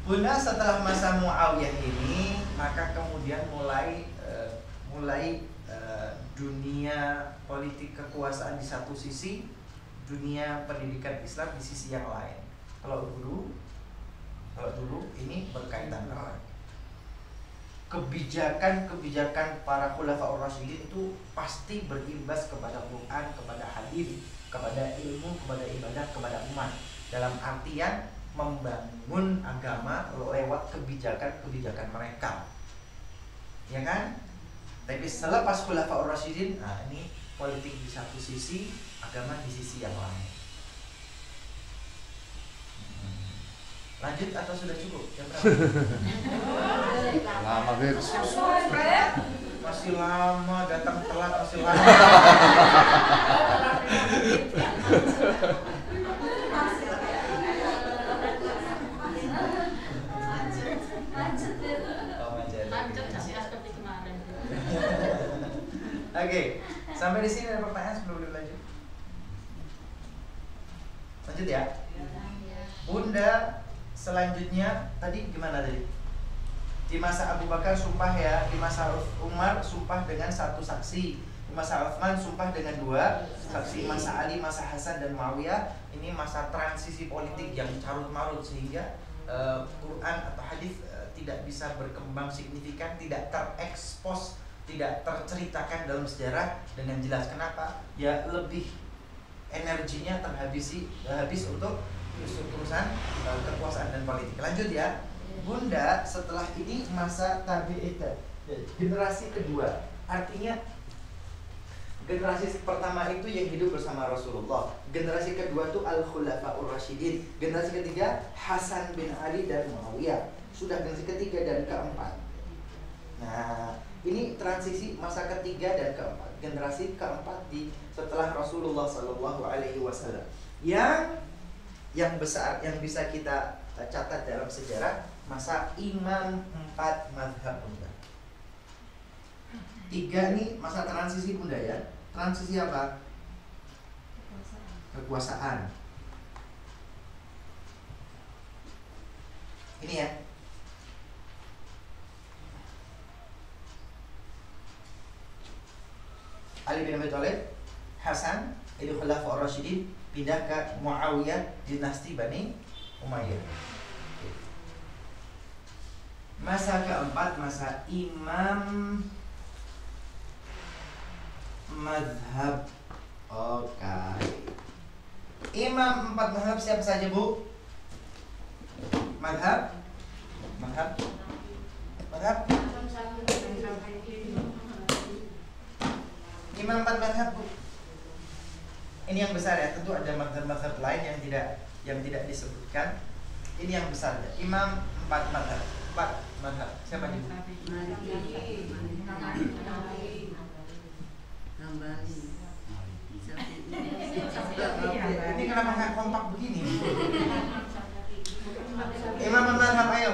Bunda, setelah masa Muawiyah ini, maka kemudian mulai dunia politik kekuasaan di satu sisi, dunia pendidikan Islam di sisi yang lain. Kalau dulu ini berkaitan erat. Kebijakan para khulafaur rasyidin itu pasti berimbas kepada Quran, kepada hadis, kepada ilmu, kepada ibadah, kepada umat. Dalam artian membangun agama lewat kebijakan-kebijakan mereka. Ya kan? Tapi selepas khulafaur rasyidin, ini politik di satu sisi, agama di sisi yang lain. Lanjut atau sudah cukup? Jam berapa? Lama, Beb. Masih lama, datang telat masih lama. Oke, sampai di sini ada pertanyaan sebelum dilanjut. Lanjut ya. Bunda, selanjutnya tadi gimana tadi? Di masa Abu Bakar sumpah ya, di masa Umar sumpah dengan satu saksi, di masa Utsman sumpah dengan dua saksi, masa Ali, masa Hasan dan Muawiyah ini masa transisi politik yang carut marut sehingga Quran atau hadis tidak bisa berkembang signifikan, tidak terekspos, tidak terceritakan dalam sejarah dengan jelas. Kenapa? Ya lebih energinya habis untuk urusan kekuasaan dan politik. Lanjut ya. Bunda, setelah ini masa tabi'in, generasi kedua. Artinya generasi pertama itu yang hidup bersama Rasulullah. Generasi kedua itu Al-Khulafa'ur Rasyidin. Generasi ketiga Hasan bin Ali dan Muawiyah. Sudah generasi ketiga dan keempat. Nah, ini transisi masa ketiga dan keempat. Generasi keempat di setelah Rasulullah SAW. Yang besar yang bisa kita catat dalam sejarah masa Imam 4 mazhab Bunda. 3 nih masa transisi Bunda ya. Transisi apa? Kekuasaan. Ini ya. Ali bin Abi Thalib, Hasan, itu Khulafaur Rasyidin, pindah ke Muawiyah, dinasti Bani Umayyah. Masa keempat masa Imam Madhab. Oke. Imam 4 madhab siapa saja Bu? Madhab? Imam 4 madhab Bu. Ini yang besar ya. Tentu ada madhab-madhab lain yang tidak disebutkan. Ini yang besar ya. Imam 4 madhab. 4 madhab. Siapa nih? Ini kenapa nggak kompak begini? Imam madhab ayo.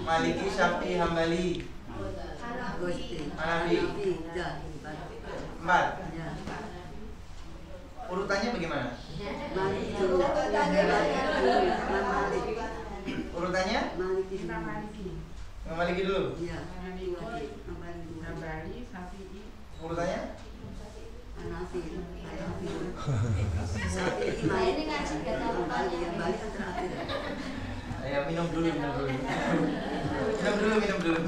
Maliki, Syafi'i, Hambali, Hanafi. 4. Urutannya bagaimana? Urutannya? Imam Maliki dulu. Urutannya? Ini ngaji gak tahu Ayo minum dulu. Minum dulu.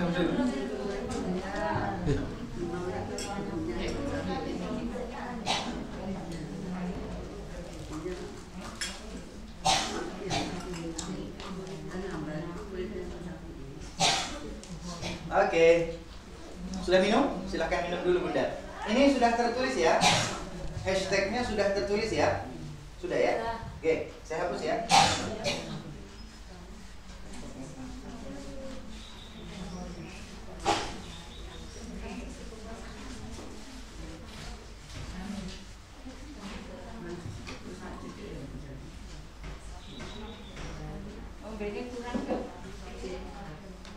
Oke. Sudah minum? Silahkan minum dulu Bunda. Ini sudah tertulis ya. Hashtagnya sudah tertulis ya. Sudah ya? Oke, saya hapus ya.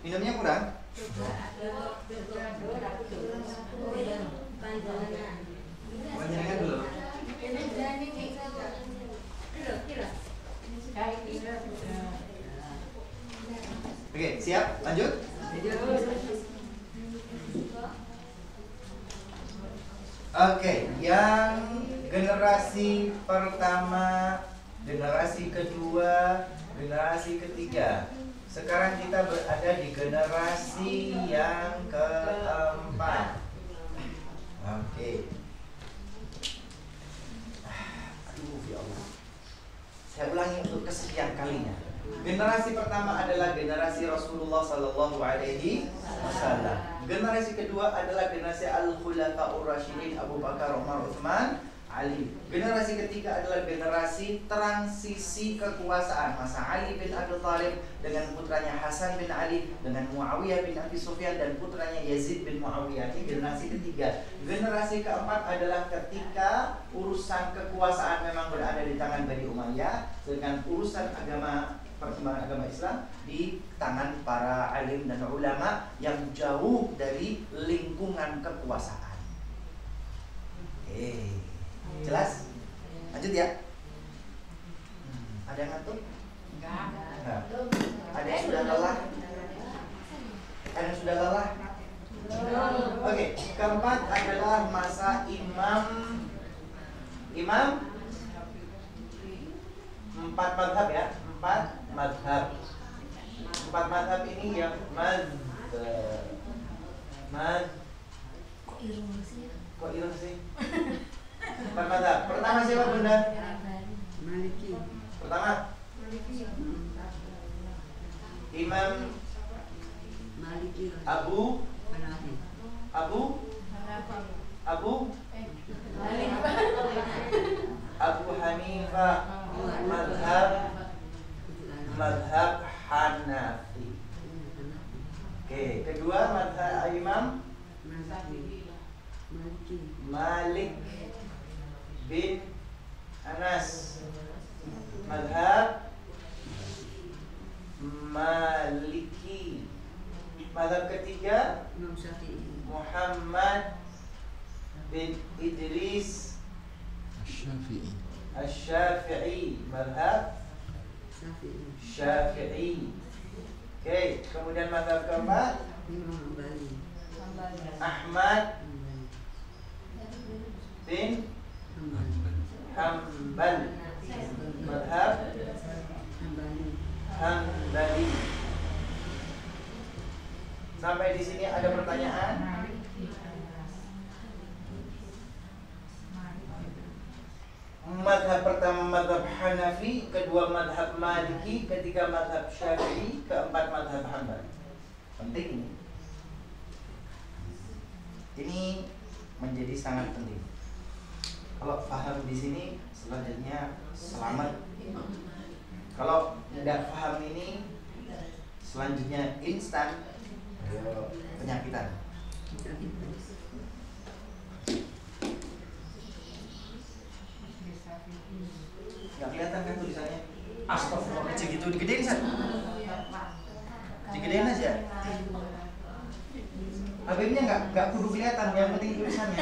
Minumnya kurang? Panjangan dulu. Oke, siap? Lanjut? Oke, yang generasi pertama, generasi kedua, generasi ketiga. Sekarang kita berada di generasi yang keempat. Oke. Aduh, ya Allah. Saya ulangi untuk kesekian kalinya. Generasi pertama adalah generasi Rasulullah Sallallahu Alaihi Wasallam. Generasi kedua adalah generasi Al-Khulafaur Rasyidin Abu Bakar, Umar, Utsman. Ali. Generasi ketiga adalah generasi transisi kekuasaan, masa Ali bin Abi Thalib dengan putranya Hasan bin Ali, dengan Muawiyah bin Abi Sufyan dan putranya Yazid bin Muawiyah. Ini generasi ketiga. Generasi keempat adalah ketika urusan kekuasaan memang berada di tangan Bani Umayyah, dengan urusan agama, perkembangan agama Islam di tangan para alim dan ulama yang jauh dari lingkungan kekuasaan. Jelas? Lanjut ya. Ada yang ngantuk? Enggak. Ada yang sudah lelah? Ada yang sudah lelah? Oke, keempat adalah masa imam empat madhab ya, empat madhab ini yang kok irung sih? Empat madhab. Pertama siapa bunda? Maliki. Pertama Imam Maliki. Abu Hanifah, madhab Hanafi. Oke, kedua madhab Imam Malik bin Anas, madhab Maliki. Madhab ketiga Muhammad bin Idris Asy-Syafi'i, madhab Syafi'i. Oke, kemudian madhab keempat Ahmad bin Hanbal, madhab Hanbali. Sampai di sini ada pertanyaan? Madhab pertama madhab Hanafi, kedua madhab Maliki, ketiga madhab Syafi'i, keempat madhab Hanbali. Penting ini. Ini menjadi sangat penting. Kalau paham di sini, selanjutnya selamat. Kalau tidak paham ini, selanjutnya instan, penyakitan. Gak kelihatan kan tulisannya? Astagfirullah, kecil gitu, digedein San. Digedein aja. Habibnya nggak kudu kelihatan, yang penting tulisannya.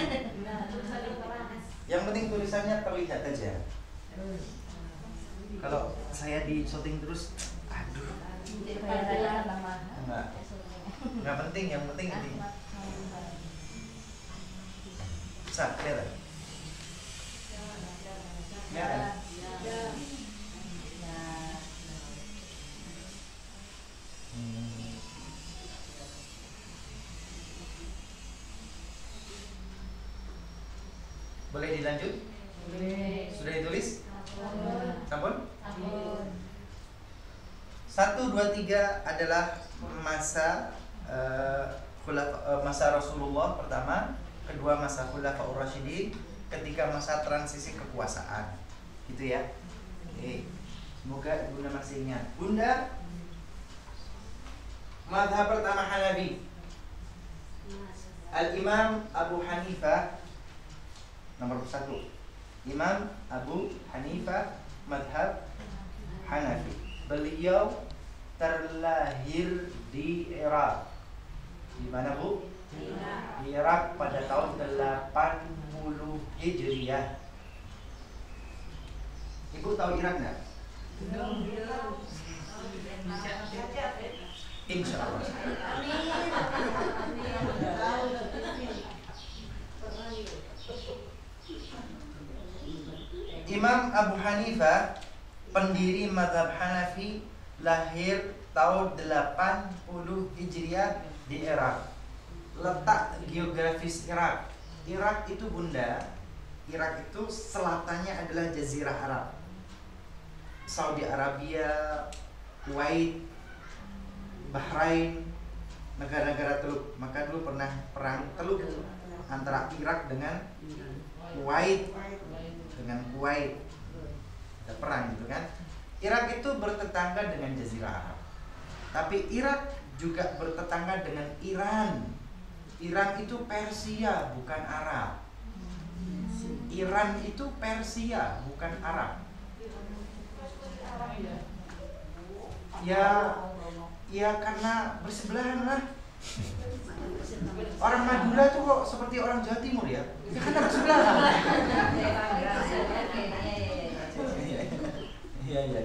Yang penting tulisannya terlihat aja. Kalau saya di shooting terus, aduh. Nggak penting, yang penting ini. Bisa kelihatan? Ya. Boleh dilanjut? Sudah ditulis? Sampun? 1, 2, 3 adalah masa masa Rasulullah pertama, kedua masa Khulafaur Rasyidin, ketiga masa transisi kekuasaan. Gitu ya. Oke. Semoga Bunda masih ingat. Bunda, madhab pertama Hanafi, Al-Imam Abu Hanifah nomor 1. Imam Abu Hanifah madhab Hanafi. Beliau terlahir di Irak. Di mana Bu? Di Irak pada tahun 80 Hijriah. Ibu tahu Irak nggak? Insya Allah. Imam Abu Hanifah, pendiri mazhab Hanafi, lahir tahun 80 Hijriah di Irak. Letak geografis Irak. Irak itu Bunda, Irak itu selatannya adalah Jazirah Arab. Saudi Arabia, Kuwait, Bahrain, negara-negara Teluk. Maka dulu pernah perang Teluk antara Irak dengan Kuwait Kuwait, ada perang gitu kan. Irak itu bertetangga dengan Jazirah Arab, tapi Irak juga bertetangga dengan Iran. Iran itu Persia bukan Arab. Iran itu Persia bukan Arab. Ya karena bersebelahan lah. Orang Madura tuh kok seperti orang Jawa Timur ya? Ya karena bersebelahan. Iya.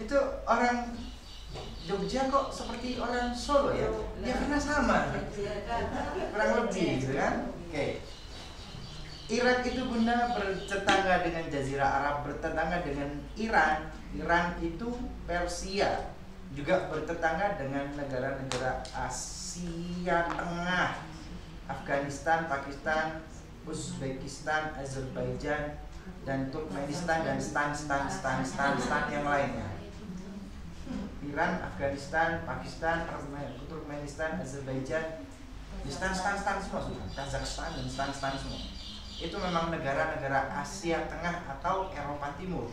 Itu orang Jogja kok seperti orang Solo ya? Ya karena sama. Kurang lebih gitu kan? Oke. Irak itu bunda bertetangga dengan Jazirah Arab, bertetangga dengan Iran. Iran itu Persia, juga bertetangga dengan negara-negara Asia Tengah, Afghanistan, Pakistan, Uzbekistan, Azerbaijan, dan Turkmenistan, dan stan yang lainnya. Iran, Afghanistan, Pakistan, Turkmenistan, Azerbaijan, stan semua, Kazakhstan dan stan semua. Itu memang negara-negara Asia Tengah atau Eropa Timur.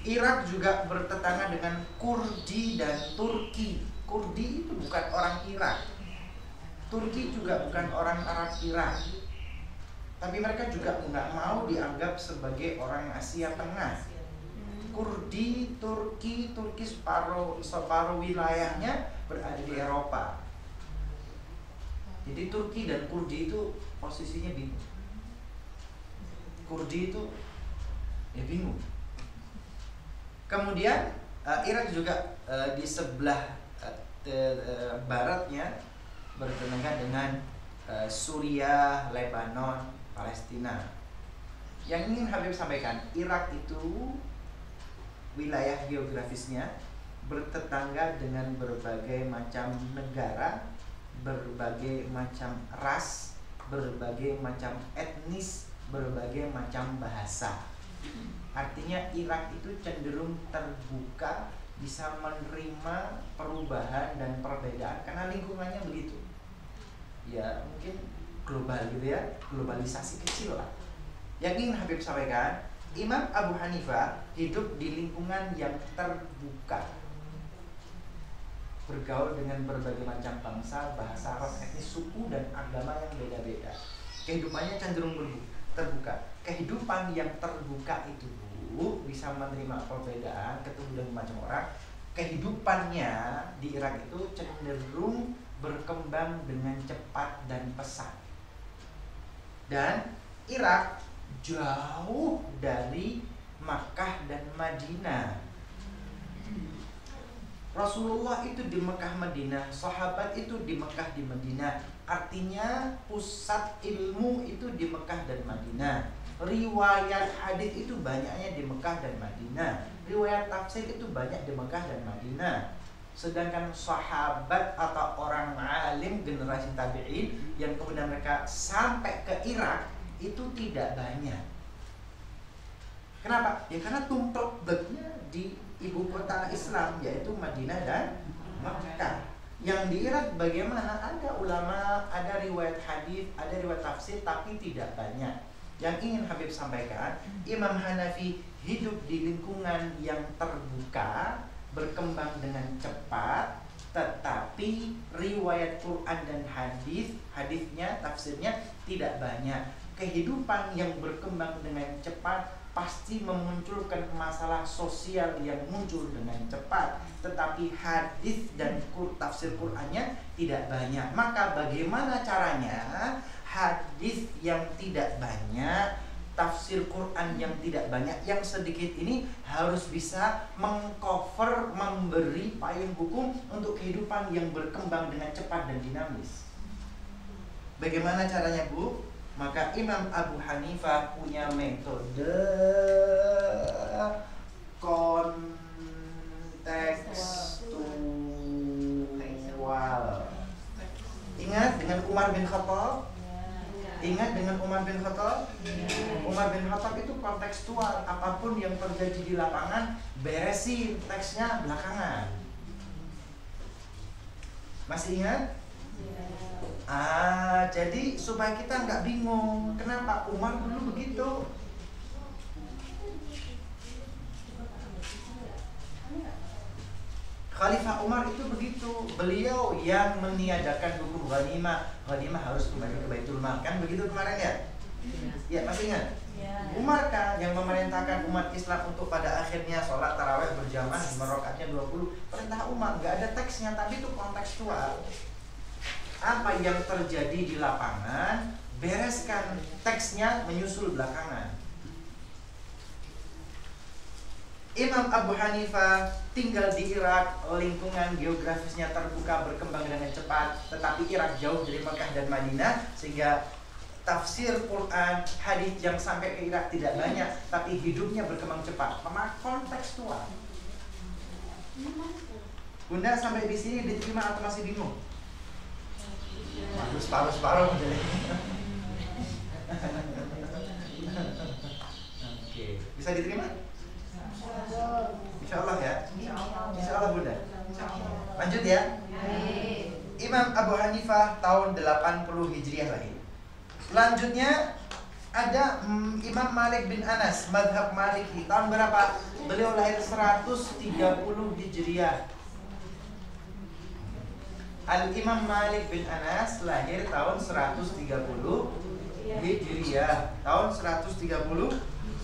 Irak juga bertetangga dengan Kurdi dan Turki. Kurdi itu bukan orang Irak. Turki juga bukan orang Arab Irak. Tapi mereka juga nggak mau dianggap sebagai orang Asia Tengah. Kurdi, Turki separuh wilayahnya berada di Eropa. Jadi Turki dan Kurdi itu posisinya bingung. Kurdi itu ya bingung. Kemudian Irak juga di sebelah baratnya bertetangga dengan Suriah, Lebanon, Palestina. Yang ingin Habib sampaikan, Irak itu wilayah geografisnya bertetangga dengan berbagai macam negara, berbagai macam ras, berbagai macam etnis, berbagai macam bahasa. Artinya Irak itu cenderung terbuka, bisa menerima perubahan dan perbedaan karena lingkungannya begitu. Ya mungkin global gitu ya, globalisasi kecil lah. Yang ingin Habib sampaikan, Imam Abu Hanifah hidup di lingkungan yang terbuka, bergaul dengan berbagai macam bangsa, bahasa, ras, etnis, suku, dan agama yang beda-beda. Kehidupannya cenderung terbuka. Kehidupan yang terbuka itu bisa menerima perbedaan, ketemu dengan macam orang. Kehidupannya di Irak itu cenderung berkembang dengan cepat dan pesat. Dan Irak jauh dari Makkah dan Madinah. Rasulullah itu di Mekah Madinah, sahabat itu di Mekah di Madinah. Artinya pusat ilmu itu di Mekah dan Madinah. Riwayat hadis itu banyaknya di Mekah dan Madinah. Riwayat tafsir itu banyak di Mekah dan Madinah. Sedangkan sahabat atau orang alim generasi tabi'in yang kemudian mereka sampai ke Irak itu tidak banyak. Kenapa? Ya karena tumplek-beknya di ibu kota Islam, yaitu Madinah dan Makkah. Yang di Irak bagaimana? Ada ulama, ada riwayat hadis, ada riwayat tafsir, tapi tidak banyak. Yang ingin Habib sampaikan, Imam Hanafi hidup di lingkungan yang terbuka, berkembang dengan cepat, tetapi riwayat Quran dan hadisnya, tafsirnya tidak banyak. Kehidupan yang berkembang dengan cepat pasti memunculkan masalah sosial yang muncul dengan cepat, tetapi hadis dan tafsir Qurannya tidak banyak. Maka bagaimana caranya hadis yang tidak banyak, tafsir Quran yang tidak banyak, yang sedikit ini harus bisa mengcover, memberi payung hukum untuk kehidupan yang berkembang dengan cepat dan dinamis. Bagaimana caranya, Bu? Maka Imam Abu Hanifah punya metode kontekstual. Ingat dengan Umar bin Khattab? Ingat dengan Umar bin Khattab? Umar bin Khattab itu kontekstual. Apapun yang terjadi di lapangan, beresin teksnya belakangan. Masih ingat? Jadi supaya kita nggak bingung, kenapa Umar dulu begitu? Khalifah Umar itu begitu. Beliau yang meniadakan hukum ghanimah. Ghanimah harus kembali ke Baitul Mal, kan begitu kemarin ya? Ya, masih ingat? Umar kan yang memerintahkan umat Islam untuk pada akhirnya sholat tarawih berjamaah 5 rakaatnya 20. Perintah Umar, nggak ada teksnya, tapi itu kontekstual. Apa yang terjadi di lapangan, bereskan, teksnya menyusul belakangan. Imam Abu Hanifah tinggal di Irak, lingkungan geografisnya terbuka, berkembang dengan cepat. Tetapi Irak jauh dari Mekah dan Madinah, sehingga tafsir Quran, hadis yang sampai ke Irak tidak banyak, tapi hidupnya berkembang cepat. Kontekstual. Bunda sampai di sini diterima atau masih bingung? Separuh-separuh. Oke, bisa diterima? Insya Allah ya. Insya Allah Bunda. Lanjut ya. Imam Abu Hanifah tahun 80 Hijriah lahir. Selanjutnya ada Imam Malik bin Anas, madhab Maliki. Tahun berapa? Beliau lahir 130 Hijriah. Al-Imam Malik bin Anas lahir tahun 130 Hijriah. Tahun 130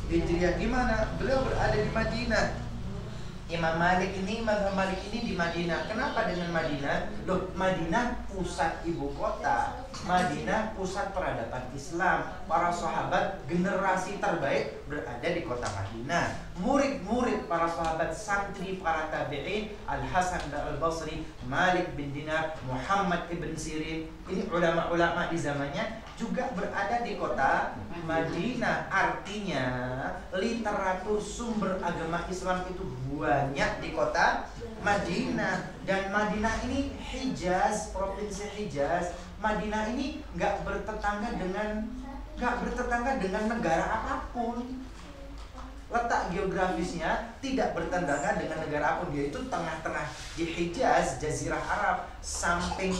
Hijriah. Di mana? Beliau berada di Madinah. Imam Malik ini, mazhab Malik ini di Madinah. Kenapa dengan Madinah? Loh, Madinah pusat ibu kota, Madinah pusat peradaban Islam. Para sahabat generasi terbaik berada di kota Madinah. Murid-murid para sahabat, santri para tabi'in, Al-Hasan dan Al-Basri, Malik bin Dinar, Muhammad ibn Sirin, ini ulama-ulama di zamannya juga berada di kota Madinah. Artinya literatur sumber agama Islam itu banyak di kota Madinah. Dan Madinah ini Hijaz, provinsi Hijaz. Madinah ini nggak bertetangga dengan negara apapun. Letak geografisnya tidak bertetangga dengan negara apapun. Dia itu tengah-tengah di Hijaz, Jazirah Arab, samping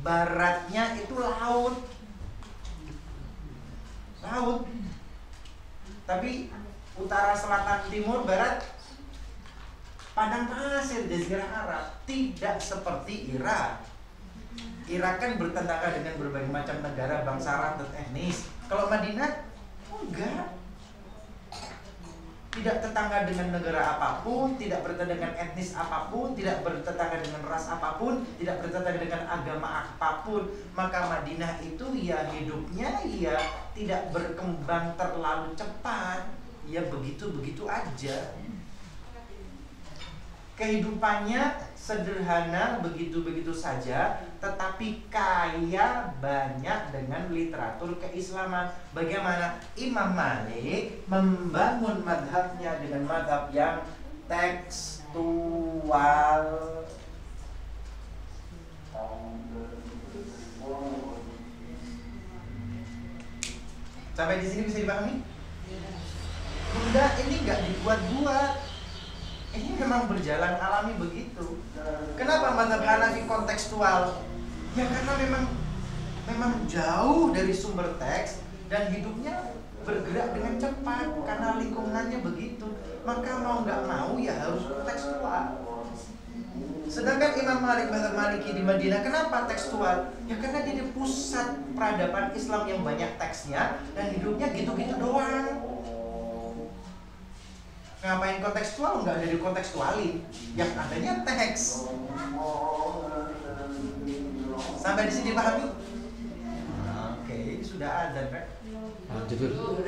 baratnya itu laut. Tapi utara, selatan, timur, barat padang pasir, Jazirah Arab. Tidak seperti Irak. Irak kan bertetangga dengan berbagai macam negara, bangsa Arab dan etnis. Kalau Madinah enggak. Tidak tetangga dengan negara apapun, tidak bertetangga dengan etnis apapun, tidak bertetangga dengan ras apapun, tidak bertetangga dengan agama apapun. Maka Madinah itu ya hidupnya ya tidak berkembang terlalu cepat. Ya begitu-begitu aja. Kehidupannya sederhana, begitu-begitu saja, tetapi kaya banyak dengan literatur keislaman. Bagaimana Imam Malik membangun madhabnya dengan madhab yang tekstual. Sampai di sini bisa dipahami? Bunda, ini nggak dibuat-buat. Ini memang berjalan alami begitu. Kenapa mazhab Hanafi kontekstual? Ya karena memang jauh dari sumber teks dan hidupnya bergerak dengan cepat karena lingkungannya begitu. Maka mau nggak mau ya harus tekstual. Sedangkan Imam Malik, mazhab Maliki di Madinah, kenapa tekstual? Ya karena dia di pusat peradaban Islam yang banyak teksnya dan hidupnya gitu-gitu doang. Ngapain kontekstual? Nggak ada dikontekstualin. Yang adanya teks. Sampai di sini pahami? Oke, sudah ada, Pak. Lanjut dulu.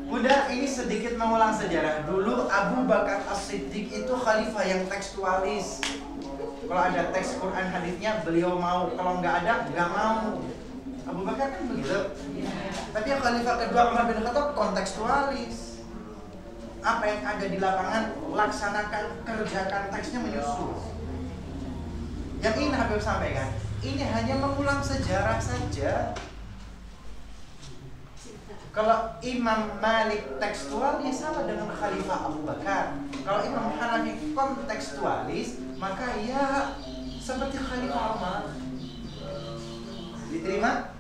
Bunda, ini sedikit mengulang sejarah. Dulu Abu Bakar As-Siddiq itu khalifah yang tekstualis. Kalau ada teks Quran hadisnya beliau mau, kalau nggak ada nggak mau. Abu Bakar kan begitu. Tapi yang khalifah kedua Umar bin Khattab kontekstualis. Apa yang ada di lapangan laksanakan, kerjakan, teksnya menyusul. Yang ini Habib sampaikan, ini hanya mengulang sejarah saja. Kalau Imam Malik tekstual dia sama dengan Khalifah Abu Bakar. Kalau Imam Hanafi kontekstualis, maka ya seperti Khalifah Umar. Diterima?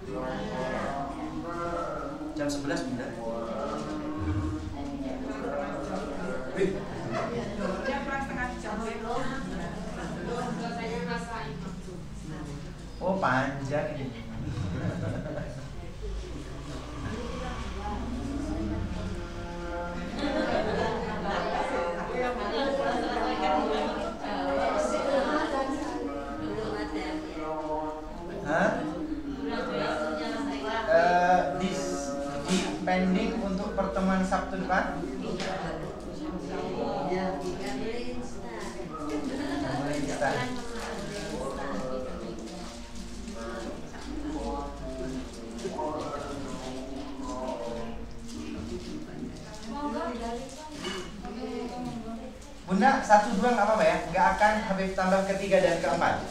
Jam 11 bunda. Oh panjang ini. Pending untuk pertemuan Sabtu depan. Bunda, 1, 2 nggak apa-apa ya, nggak akan Habib tambah ketiga dan keempat.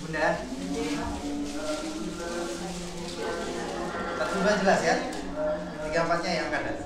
Bunda, 1, 2 jelas ya, 3, 4-nya yang kanan.